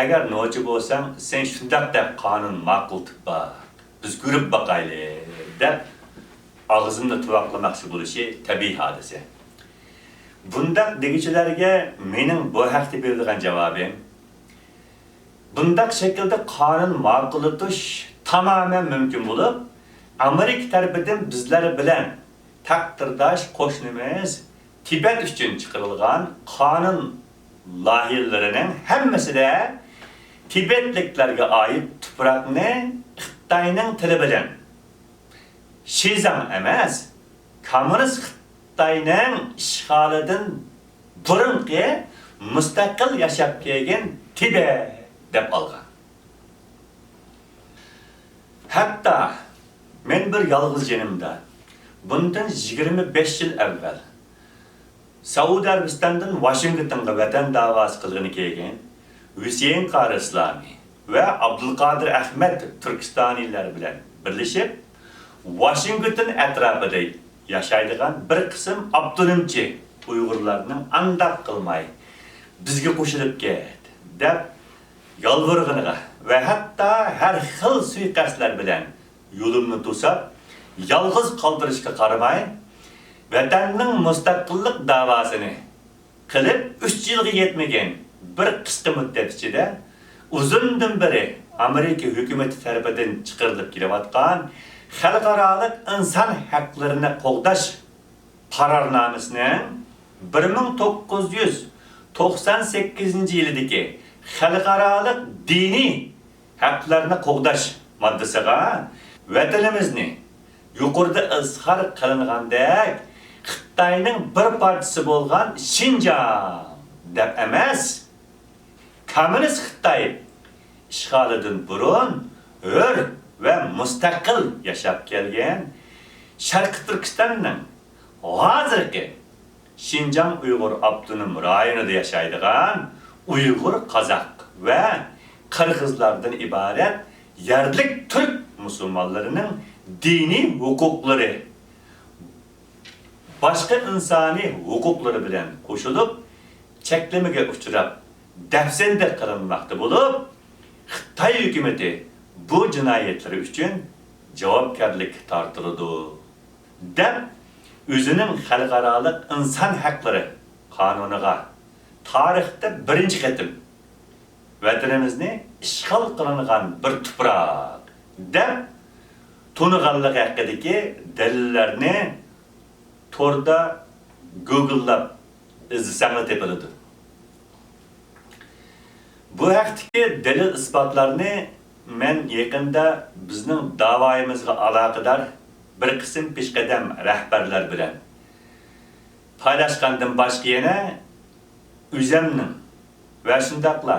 Agar nochi bo'lsang, sen shundaq deb qonun ma'qul deb baq, biz ko'rib baqaylik deb og'zimni tuvoqlamoqchi bo'lishi tabiiy hodisa. Bundaq degichilarga mening bu haqda beradigan javobim, bundaq shaklda qonun ma'qul etish tamamen mumkin bo'lib, Amerika tarafidan bizlar bilan taqdirdosh qo'shnimiz Tibet uchun chiqarilgan qonun loyihalarining hammasida Tibetliklarga oid tuproqni Xitoyning tili bilan Shizang emas, kommunist Xitoyning ishg'olidan burungi mustaqil yashab kelgan Tibet deb olgan. Hatta men bir yalğız jenimda bundan 25 yil avval Saudiya Arabistandan Washingtonga vatan davası qilgani kelgan Hüseyin Qari Islomiy va Abdulqodir Ahmed Turkistoniylar bilan birlashib Washington atrofida yashaydigan bir qism avtonomchi Uyg'urlarning andaq qilmay bizga qo'shilib ket deb yolg'irganiga va hatto har xil suiqasdlar bilan yo'limni to'sab, yalğız qoldirishga qaramay, vatanning mustaqillik davosini qilib 3 yilga yetmagan bir qisqa muddat ichida uzundan beri Amerika hukumati tarafidan chiqarilib kelayotgan xalqaro inson haqlarini qo'g'dash qarornomasining 1998-yildagi xalqaro diniy haqlarni qo'g'dash moddasiga vatanimizni yuqorida izhor qilingandek Xitoyning bir parchasi bo'lgan Şinjan deb emas, kommunist Xitoy ishg'olidan burun hur va mustaqil yashab kelgan Sharq Turkistonning hozirgi Şinjan Uyg'ur avtonom rayonida yashaydigan Uyg'ur, Qozoq va Qirg'izlardan iborat yerlik Türk musulmonlarining diniy huquqlari boshqa insoniy huquqlari bilan qo'shilib cheklamaga uchrab dafsanda qilinmoqda bo'lib, Xitoy hukumati bu jinoyatlari uchun javobgarlik tortiladi deb o'zining xalqaro inson haqlari qonuniga tarixda birinchi qatim vatanimizni ishg'ol qilingan bir tuproq deb to'niganligi haqidagi dalillarni to'rda Google'lab izlasanglar topiladi. Bu haqdagi dalil isbotlarni men yaqinda bizning da'voyimizga aloqador bir qism peshqadam rahbarlar bilan paylaşgandan boshqa yana o'zimning va shundaqla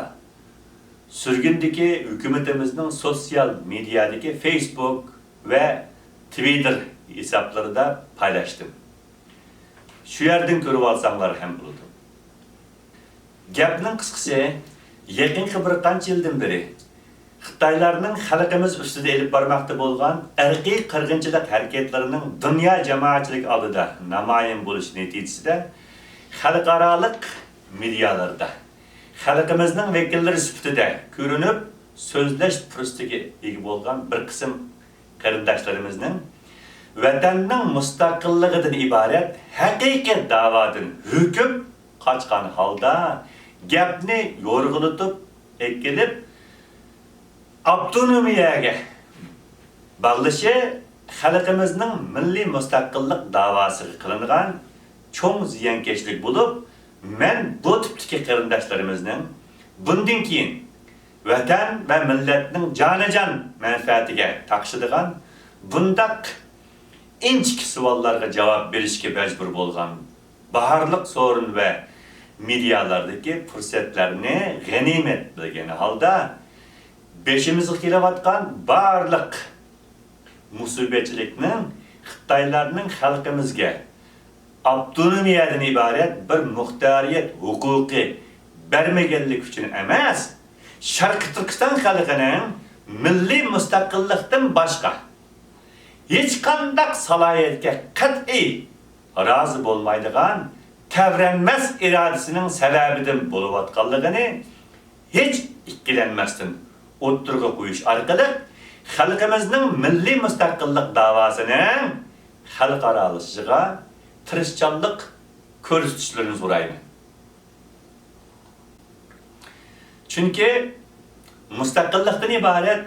sürgündeki hükümetimizin sosyal medyadaki Facebook ve Twitter hesaplarında paylaştım. Şu yerden görüp alsanlar hem buldu. Gapning qisqasi, yaqinqi bir qancha yildan beri Xitoylarning xalqimiz ustida elib bormoqda bo'lgan irqiy qirg'inchilik harakatlarining dunyo jamoatchilik oldida namoyon bo'lishi natijasida xalqaro medialarda xalqimizning vakillari sifatida ko'rinib, so'zlash fursatiga ega bo'lgan bir qism qarindoshlarimizning vatanning mustaqilligidan iborat haqiqiy da'vodan hukm qochgan holda gapni yo'rg'ilitib, ekilib, avtonomiyaga bağlışı xalqimizning milliy mustaqillik davosiga qilingan cho'ng ziyankeşlik bulup, men bu tipdagi qarindoshlarimizning bundan keyin vatan va millatning jonajon manfaatiga taqishadigan bundaq inchik savollarga javob berishga majbur bo'lgan baharliq so'rin va medialardagi fursatlarni g'animat bilgan holda beşimizga kelayotgan barliq musibatchilikning Xitoylarning xalqimizga avtonomiyadan iborat bir muxtoriyat huquqi bermaganlik uchun emas, Sharq Turkiston xalqining milliy mustaqillikdan boshqa hech qanday salohiyatga qat'iy rozi bo'lmaydigan tavranmas irodasining sababidan bo'layotganligini hech ikkilanmasdan o'ttirg'a qo'yish orqali xalqimizning milliy mustaqillik davosining xalqaralashishga tirishchanlik ko'rsatishlarini so'rayman. Chunki mustaqillikdan iborat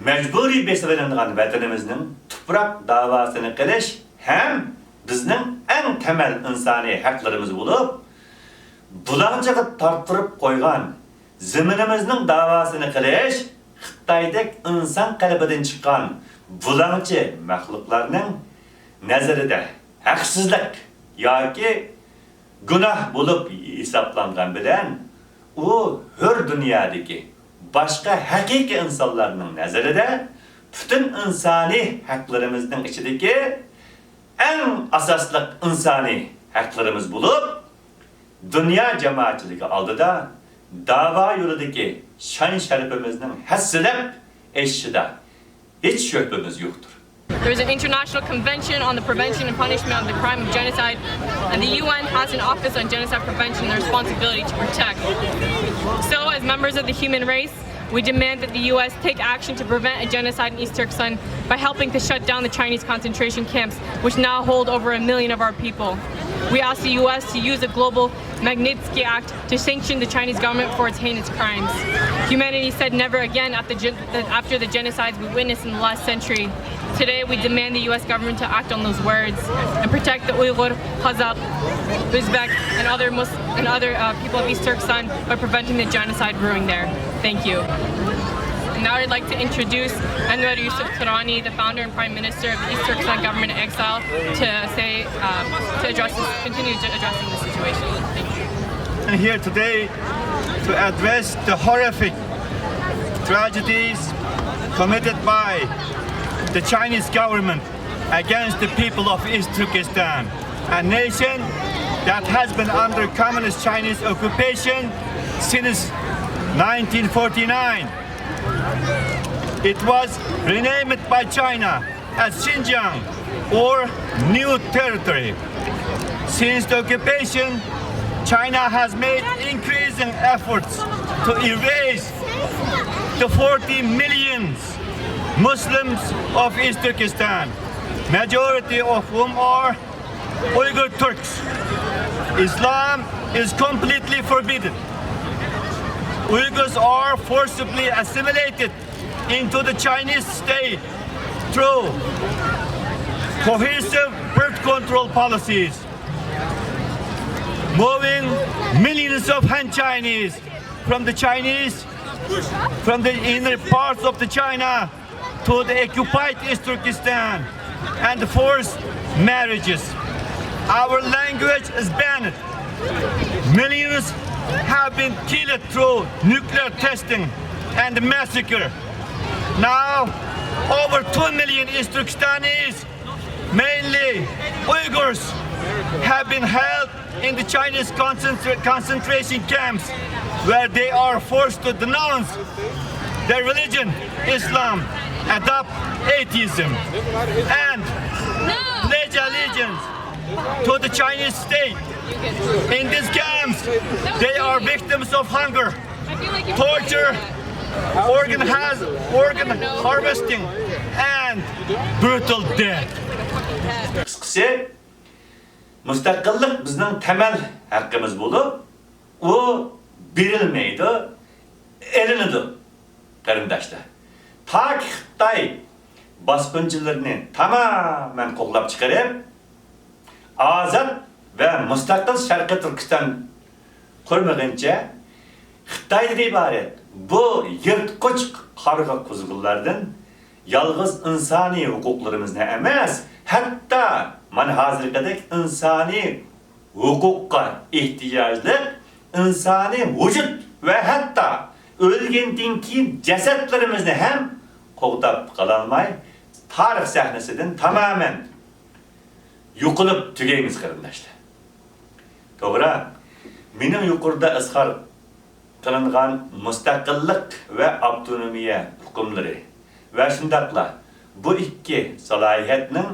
majburiy besilingan vatanimizning tuproq davosini qilish ham bizning eng temel insoniy haqlarimiz bo'lib, bulanchaga tortirib qo'ygan zaminimizning davosini qilish Xitoydek inson qalbidan chiqqan bulanchi maxluqlarning nazarida haqsizlik yoki gunoh bo'lib hisoblangan bilan u hur dunyodagi boshqa haqiqiy insonlarning nazarida butun insoniy haqlarimizning ichidagi eng asosli insoniy haqlarimiz bo'lib, dunyo jamoatchiligi oldida dava yo'lidagi shon sharafimizning hassilab eshishida hech shubhamiz yo'qdir. There is an international convention on the prevention and punishment of the crime of genocide, and the UN has an office on genocide prevention and the responsibility to protect. So, as members of the human race, we demand that the U.S. take action to prevent a genocide in East Turkestan by helping to shut down the Chinese concentration camps, which now hold over 1 million of our people. We ask the U.S. to use the global Magnitsky Act to sanction the Chinese government for its heinous crimes. Humanity said never again after the genocides we witnessed in the last century. Today, we demand the U.S. government to act on those words and protect the Uyghur, Kazakh, Uzbek, and other people of East Turkestan by preventing the genocide brewing there. Thank you. And now I'd like to introduce Anwar Yusuf Turani, the founder and Prime Minister of the East Turkestan government in exile, continue addressing the situation. Thank you. I'm here today to address the horrific tragedies committed by the Chinese government against the people of East Turkestan, a nation that has been under communist Chinese occupation since 1949. It was renamed by China as Xinjiang, or New Territory. Since the occupation, China has made increasing efforts to erase the 40 million Muslims of East Turkestan, majority of whom are Uyghur Turks. Islam is completely forbidden. Uyghurs are forcibly assimilated into the Chinese state through cohesive birth control policies, moving millions of Han Chinese from the inner parts of the China to the occupied East Turkestan, and forced marriages. Our language is banned. Millions have been killed through nuclear testing and massacre. Now, over 2 million East Turkestanis, mainly Uyghurs, have been held in the Chinese concentration camps, where they are forced to denounce their religion, Islam, adopt atheism, and pledge allegiance to the Chinese state. In these camps, they are victims of hunger, torture, organ harvesting, and brutal death. Kısacası, müstakillik bizning temel hakkımız bulup, o berilmeydi, elinidi, qarindoshlar. Ta ki Xitoy bosqinchilarini tamamen qo'llab chiqarib, ozod va mustaqil Sharqiy Turkiston qurmaguncha Xitoydan iborat bu yirtqich qarg'a kuzg'unlardan yalnız insani hukuklarımızı emas, hatta mana hozirgidek insani hukukka ihtiyaclı insani vücut ve hatta ölgenden keyin cesetlerimizni hem qo'g'dab qololmay tarix sahnasidan tamamen yo'qolib tugaymiz qarindoshlar. To'g'ri, mening yuqorida izhor qilingan mustaqillik va avtonomiya hukmlari ve shundaqla bu ikki salohiyatning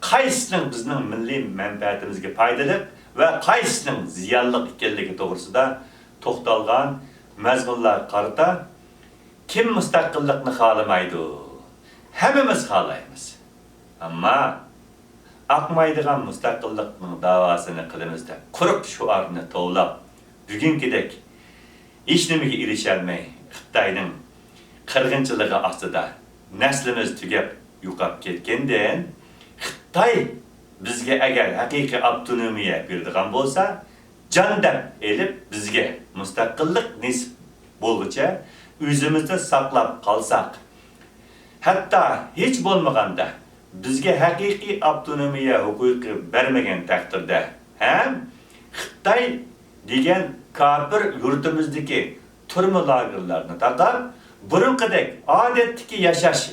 qaysisining bizning milliy manfaatimizga foydali ve qaysisining ziyonli ekanligi to'g'risida to'xtalgan mazmunlar qarata kim mustaqillikni xohlamaydi? Hammamiz xohlaymiz. Ammo aqmaydigan mustaqillikning davosini qilamiz deb quruq shuarni tovlab bugünkidek hech nimaga erisholmay Xitoyning qirg'inchiligi ostida neslimiz tugab yo'qolib ketgandan Xitoy bizga agar haqiqiy avtonomiya beradigan bo'lsa, jon deb elib bizga mustaqillik nisb bo'lguncha o'zimizni saqlab qolsak, hatta hech bo'lmaganda bizga haqiqiy avtonomiya huquqi bermagan taqdirda ham Xitoy degan kafir yurtimizdagi turma lagerlarni taqab burunqidek odatdagi yashash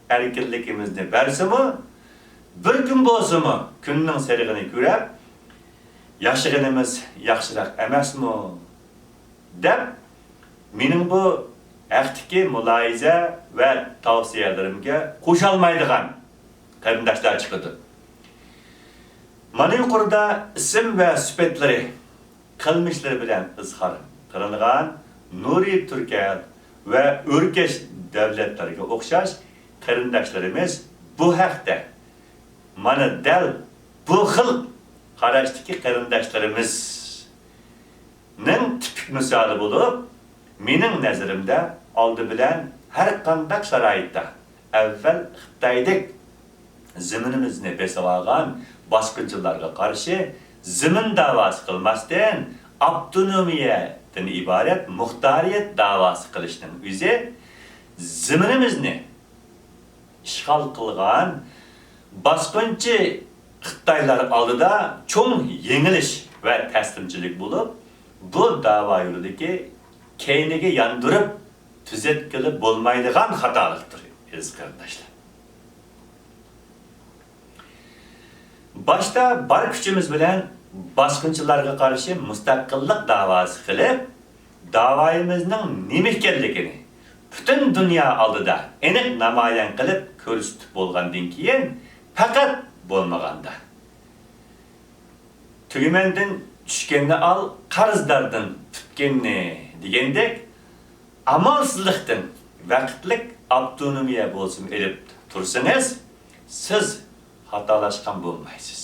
erkinligimizni bersimi, bir gün bo'lsimi kunning serig'ini ko'rib yashaganimiz yaxshiroq emasmi deb mening bu haqdagi muloyiza va tavsiyalarimga qo'shilmaydigan qarindoshlar chiqdi. Mana yuqorida ism va sifatlari qilmishlari bilan izhor qilingan Nuriy Turkiya ve Örkeş devletlerine o'xshash qarindoshlarimiz bu haqda mana dal bu xil qarashdagi qarindoshlarimiz tipik misoli bo'lib, mening nazarimda oldi bilan har qanday sharoitda avval Xitoydek ziminimizni besib olgan bosqinchilarga qarshi zimin da'vosi qilmasdan avtonomiyadan iborat muxtoriyat da'vosi qilishning o'zi ziminimizni ishg'ol qilgan bosqinchi Xitoylar oldida cho'ng yengilish va taslimchilik bo'lib, bu da'vo yo'lidagi keyniga yondirib tuzatkilib bo'lmaydigan xatolikdir, aziz qarindoshlar. Başta bar kuchimiz bilan bosqinchilarga qarshi mustaqillik da'vosi qilib, da'voyimizning nima ekanligini butun dunyo oldida aniq namoyon qilib ko'rsatib bo'lgandan keyin faqat bo'lmaganda tugumandan tushganni al, qarzlardan tutganni degandek amalsizlikdan vaqtlik avtonomiya bo'lsin elib tursangiz, siz xatolashgan bo'lmaysiz.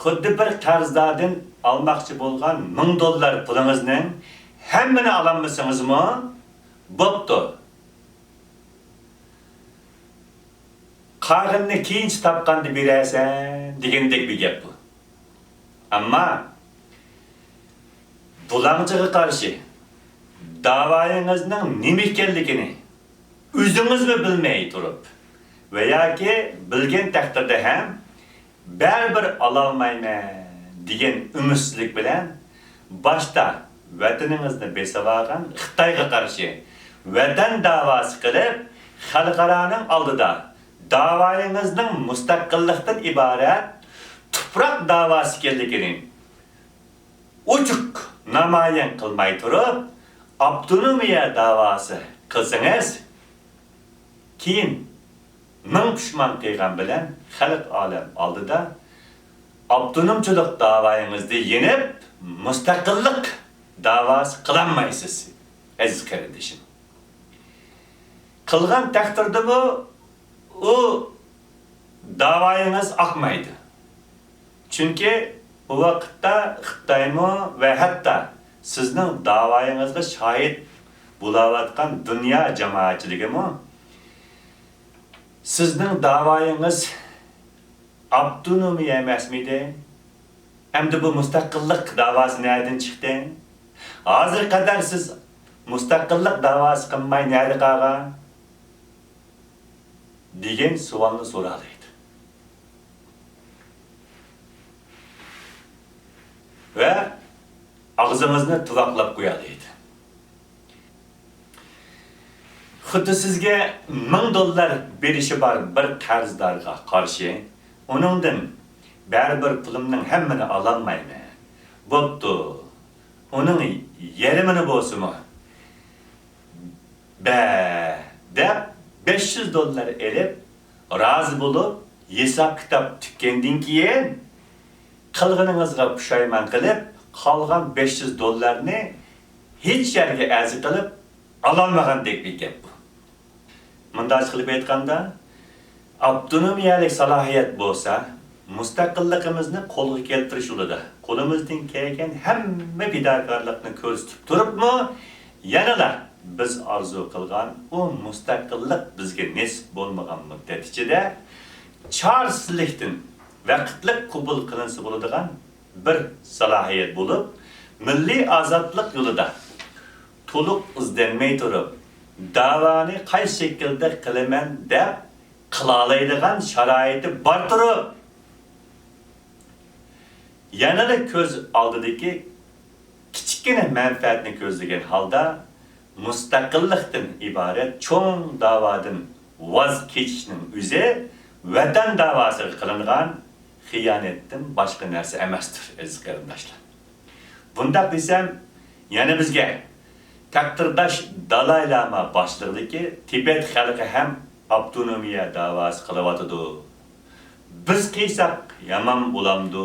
Xuddi bir qarzlardan almoqchi bo'lgan $1000 pulingizning hammani ololmasingizmi? Bo'pti. Qarg'inni keyinchi topganda berasan degandek bir gap bu. Ammo bulamchiga qarshi da'voyingizning nima ekanligini o'zingizmi bilmay turib ve ya ki bilgen taqdirda ham baribir ololmayman degan umidsizlik bilan boshda vataningizni besib olgan Xitoyga qarshi vatan da'vosi qilib, xalqaroning oldida da'voyingizning mustaqillikdan iborat tuproq da'vosi ekanligini ochiq namoyon qilmay turib, avtonomiya da'vosi qilsangiz, keyin ming pushman qilgan bilan xalq olam oldida avtonomchilik davoyingizni yenib, mustaqillik davası qılanmaysız, aziz kardeşim. Qılgan takdirde bu, o davayınız akmaydı. Çünkü bu vakitte Xitaymo ve hatta sizning davayınızga şahit bulavatkan dünya cemaatçiligimi sizning davayınız avtonomiya emasmidi? Hem de bu mustaqillik davası nereden çıktı? Hazır kadar siz mustaqillik davası qilmay nerede qalgan? Degan savolni so'ralaydi. Ve ağzınızını tuvaqlab qo'yalaydi. Xuddi sizga $1000 berishi bor bir qarzdorga qarshi, uningdan baribir pulimning hammani ololmayman. Bo'pti. Uning yarmini bo'lsinmi? Deb $500 elib, razı bo'lib, hisob kitob tikkandan keyin qilganingizga pushaymon qilib, qolgan $500 hech yerga azi qilib ololmagandek bir gap bu. Bunday qilib aytganda, avtonomiyalik salohiyat bo'lsa, mustaqilligimizni qo'lga keltirish yo'lida qo'limizdan kelgan hamma fidokorlikni ko'rsatib turibmi, yanada biz arzu qilgan o mustaqillik bizga nasib bo'lmagan muddat ichida charsizlikdan vaqtlik qabul qilinsa bo'ladigan bir salohiyat bo'lib, milliy ozodlik yo'lida to'liq izlanmay turib, davoni qaysi shaklda qilaman deb qila oladigan sharoiti bor turib, yanada ko'z oldidagi kichikgina manfaatni ko'zlagan holda mustaqillikdan iborat cho'ng davodan voz kechishning o'zi vatan davosiga qilingan xiyonatdan boshqa narsa emasdir, aziz qarindoshlar. Bundaq desam, yana bizga takdirdosh Dalay Lama boshlig'idagi Tibet xalqi ham avtonomiya davosi qilyotidi. Biz qilsak yomon bo'lamdi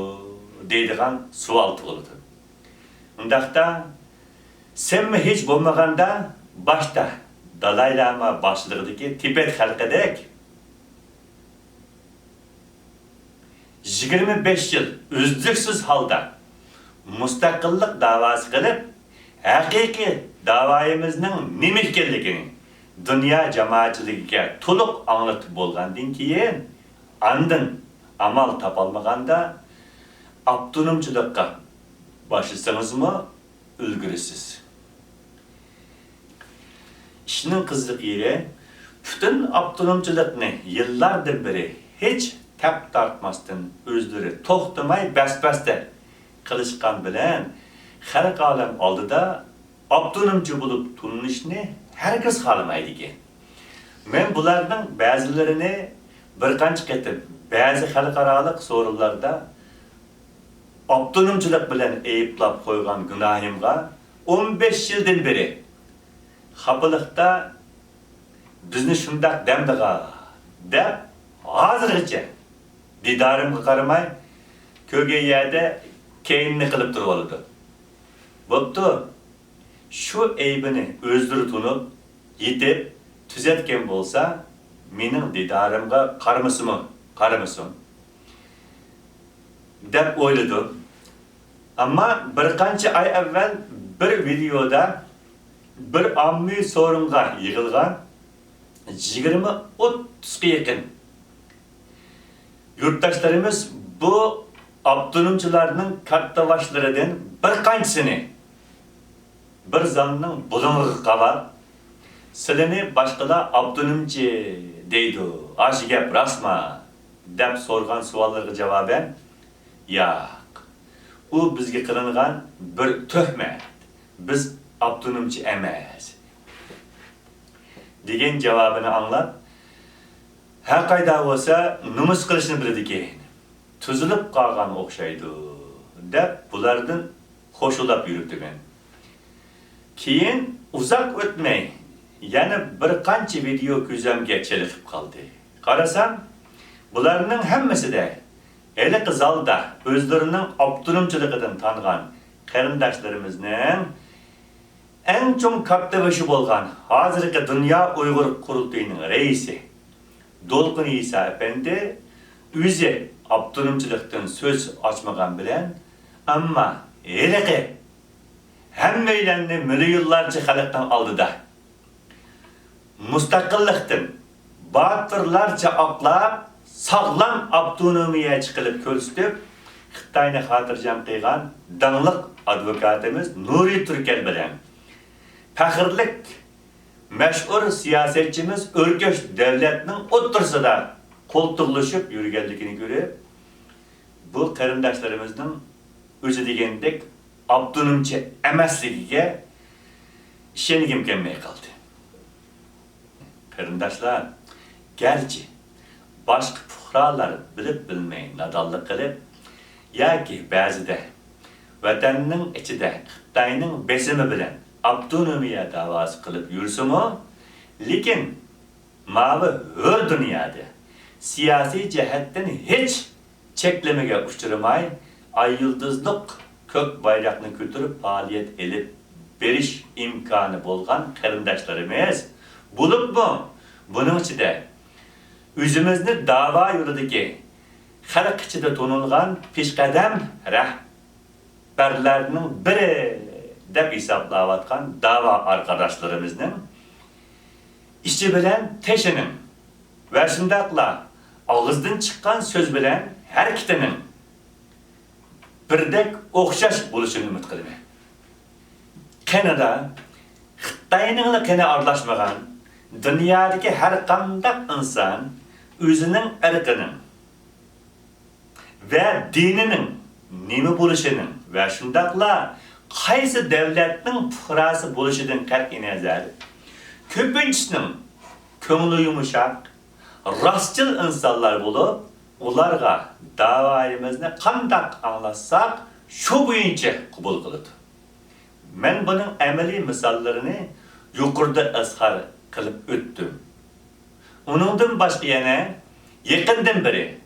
deydigan savol tug'ildi. Undaqda senmi hech bo'lmaganda boshda Dalay Lama boshlig'idagi Tibet xalqidek 25 yil uzluksiz holda mustaqillik davosi qilib, haqiqiy davoyimizning nima ekanligini dunyo jamoatchiligiga to'liq anglatib bo'lgandan keyin andin amal topolmaganda avtonomchilikqa başlasangizmi ulgurisiz. İşinin qiziq yeri, bütün avtonomchilikni yillardan beri hech tap tortmasdan o'zlari to'xtamay basbasda qilishgan bilan xalq olam oldida avtonomchi bo'lib turinishni herkes xohlamaydi ekan. Men bularning ba'zilarini bir qancha qetib, ba'zi xalqaroliq so'rovlarda avtonomchilik bilan ayblab qo'ygan gunohimga 15 yildan beri xafalıqda bizni shundaq damdiga deb hozirgacha didorimga qaramay ko'rgan yerda keyinni qilib turib oldi. Bo'pti. Shu aybini o'zlari tunib, yetib, tuzatgan bo'lsa, mening didorimga qaramasin deb o'yladim. Ammo bir qancha ay avval bir videoda bir ommaviy so'ringa yig'ilgan 20-30 ga yaqin yurtdoshlarimiz bu avtonomchilarning katta boshlaridan bir qanchisini bir zamning bulung'iga qavab, "Sizlarni boshqalar avtonomchi deydi, ashi gap rasma?" deb so'rgan savollarga javoban, "Yo'q. U bizga qilingan bir tuhmat. Biz avtonomchi emas" degan javobini anglab, har qayda bo'lsa numus qilishni biladi ekan. Tuzilib qolgan o'xshaydi deb bulardan qo'shilib yuribdi men. Keyin uzoq o'tmay yana bir qancha video ko'zimga cheliqib qoldi. Qarasam, bularning hammasida Eli zalda özlerinin optimumçılıkıdan tanıgan qarindaşlarımızның en çok kaptabaşı bolgan hazırki Dünya Uygur Kurultayının reisi Dolkun İsa Efendi özü optimumçılıktan söz açmagan bilen ama eliqi hemmeylerini milyonlarca halktan aldı da mustaqillikdan batırlarca aqlab sağlam avtonomiya çıkılıp körüstüp Xitayni hatırjam qıygan dаңlıq advokatımız Nuri Türkel bilen faxırlık meşhur siyasetçimiz Örköş devletinin o'ttirsida koltuqlaşıp yürügenlikini görüp bu qarindaşlarımızın özü degendek avtonomchi emasligiga ishengim kelmay qoldi. Qarindoshlar, garchi boshqa fuqarolar bilib bilmay nadonlik qilib yoki ba'zida vatanning ichida Xitoyning besimi bilan avtonomiya da'vosi qilib yursimi, lekin mavi hur dunyoda siyosiy jihatdan hech cheklamaga uchramay ay yıldızlık kök bayrakını götürüp faaliyet elip beriş imkanı bolgan qarindaşlarımız bulup mu? Bunun içinde özümüzni dava yoludaki xalq içinde tonulgan peshqadam rahbarlarının biri deb hisoblayotgan dava arkadaşlarımızın işi bilen teşinin ve shundaqla ağızdan çıkan söz bilen her ikisinin birdek o'xshash bo'lishini umid qilaman. Kanada Xitoyning qana aralashmagan dunyodagi har qanday inson o'zining irqining va dinining nima bo'lishini va shundaqla qaysi davlatning fuqarosi bo'lishidan qat'iy nazar ko'pinchisining ko'ngli yumshoq, rostchil insonlar bo'lib ularga davayimizni qandaq anlatsak şu boyunca qabul qiladi. Men bunun amaliy misollarini yuqorida izhor qilib o'tdim. Uningdan boshqa yana yaqindan beri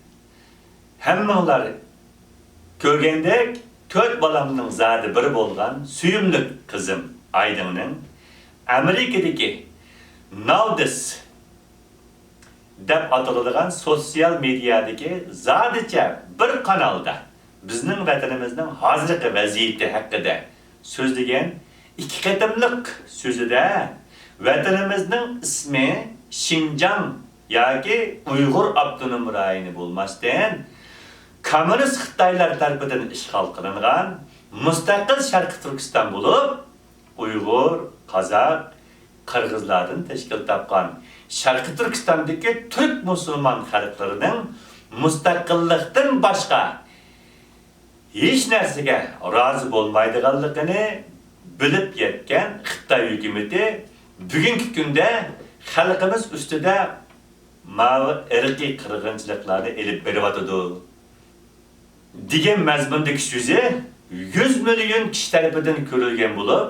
hammalar ko'rgandek 4 balamning zadi biri bo'lgan suyumli qizim Aydinning Amerikadagi Nowdis deb ataladigan sosyal medyadagi zadicha bir kanalda bizning vatanimizning hozirgi vaziyati haqida so'zlagan ikki qatimliq so'zida vatanimizning ismi Xinjiang yoki Uyg'ur avtonom rayoni bo'lmasdan kommunist Xitoylar tarafidan ishg'ol qilingan mustaqil Sharq Turkiston bo'lib Uyg'ur, Qozoq, Qirg'izlardan tashkil topgan Sharqi Turkistondagi Türk musulmon xalqlarining mustaqillikdan boshqa hech narsaga rozi bo'lmaydiganligini bilib yetgan Xitoy hukumatı bugungi kunda xalqimiz ustida mavi irqiy qirg'inchiliklarni elib beryotidi degan mazmundagi so'zi 100 million kishi tarafidan ko'rilgan bo'lib,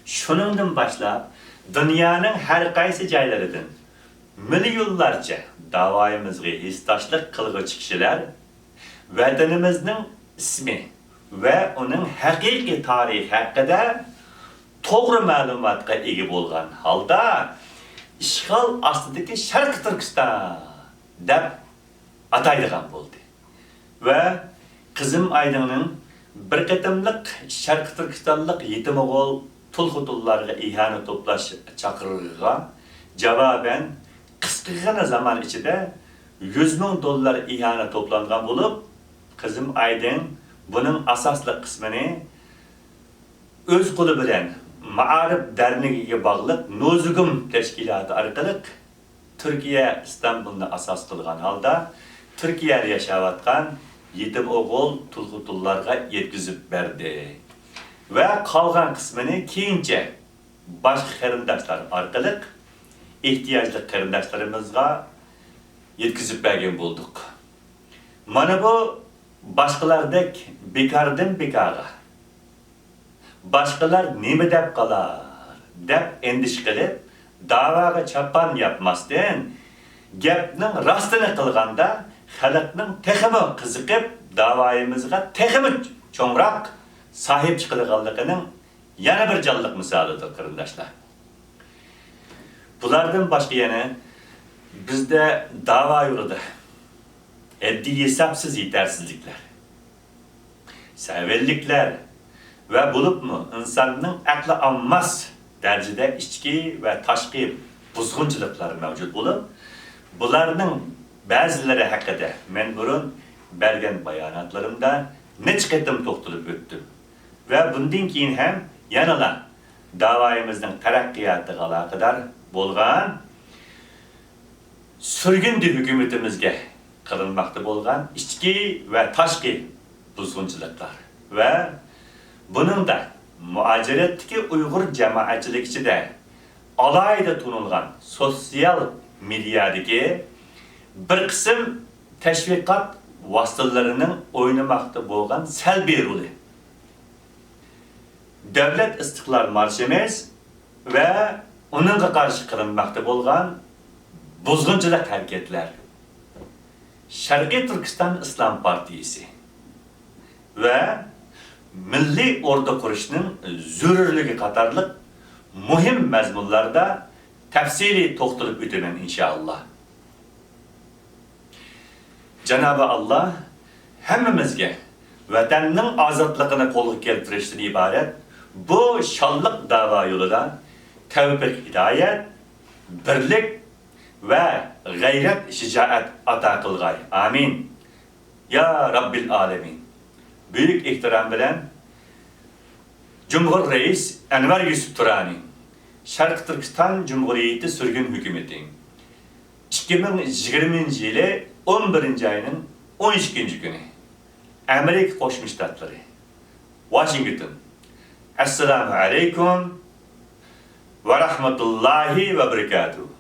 shuningdan boshlab dunyoning har qaysi joylaridan milyonlarca davoyimizga hissdoshlik qilg'uvchi kishilar vatanimizning ismi va uning haqiqiy tarixi haqida to'g'ri ma'lumotga ega bo'lgan holda ishg'ol ostidagi Sharq Turkiston deb ataydigan bo'ldi. Va qizim Aydinning bir qatimliq Sharq Turkistonlik yetim o'g'il tulxutullarga ihana to'plash chaqirig'iga javoban qisqagina zaman ichida $100,000 ihana to'plangan bo'lib, qizim Aydin buning asosli qismini o'z qo'li bilan Ma'arif darnigiga bog'liq Nozugum tashkiloti orqali Turkiya Istanbulni asos qilgan holda Turkiyada yashayotgan yetim o'g'il tulxutullarga yetkazib berdi. Va qolgan qismini keyincha boshqa qarindoshlar orqali ehtiyojli qarindoshlarimizga yetkazib bergan bo'ldik. Mana bu boshqalardek bekordan bekorga boshqalar nima deb qolar deb endish qilib da'voga chapan yapmasdan gapning rostini qilganda xalqning texmi qiziqib davayımızga texmi çoğunroq sahip çıkılganlığının yana bir canlıq misalıdır kırındaşlar. Bulardan başka yana bizde dava yolunda eddi hesapsız yetersizlikler, sevellikler ve bulup mu insanın aklı almaz derecede içki ve taşkı buzgunçılıkları mevcut bulup, bularının bazıları hakkında men burun bergen bayanatlarımda ne çıkıttım toktulup öttüm. Ve bundan keyin hem yanıla davayımızın tarakkiyatı alakadar bolgan sürgündü hükümetimizge kılınmakta bolgan içki ve taşkı buzgunçılıklar ve bunun da muaciretteki Uygur cemaatçilik içinde alayda tunulgan sosyal medyadaki bir kısım teşvikat vasıtalarının oynamakta bolgan selbi rolü. Devlet İstiklal Marşımız ve onunla karşı kılınmakta bolgan buzgunçılık hareketler. Şarkı Türkistan İslam Partisi ve Milli Ordu kuruşunun zürürlüğü katarlık mühim mezmunlarda tefsiri toktulup ötümen inşallah. Cenab-ı Allah hemmimizge vatanның azadlığına kolluk keltirişten ibaret bu şallık dava yolunda tevfik, hidayet, birlik ve gayret, şicaat ata kılgay. Amin. Ya Rabbil Alemin. Büyük ihtiram bilen Cumhur Reis Enver Yusuf Turani, Şarkı Türkistan Cumhuriyeti Sürgün Hükümeti 2020 yılı 11. ayının 12. günü Amerika Koşmuş Ştatları Washington. Esselamu Aleyküm ve Rahmetullahi ve Berekatuhu.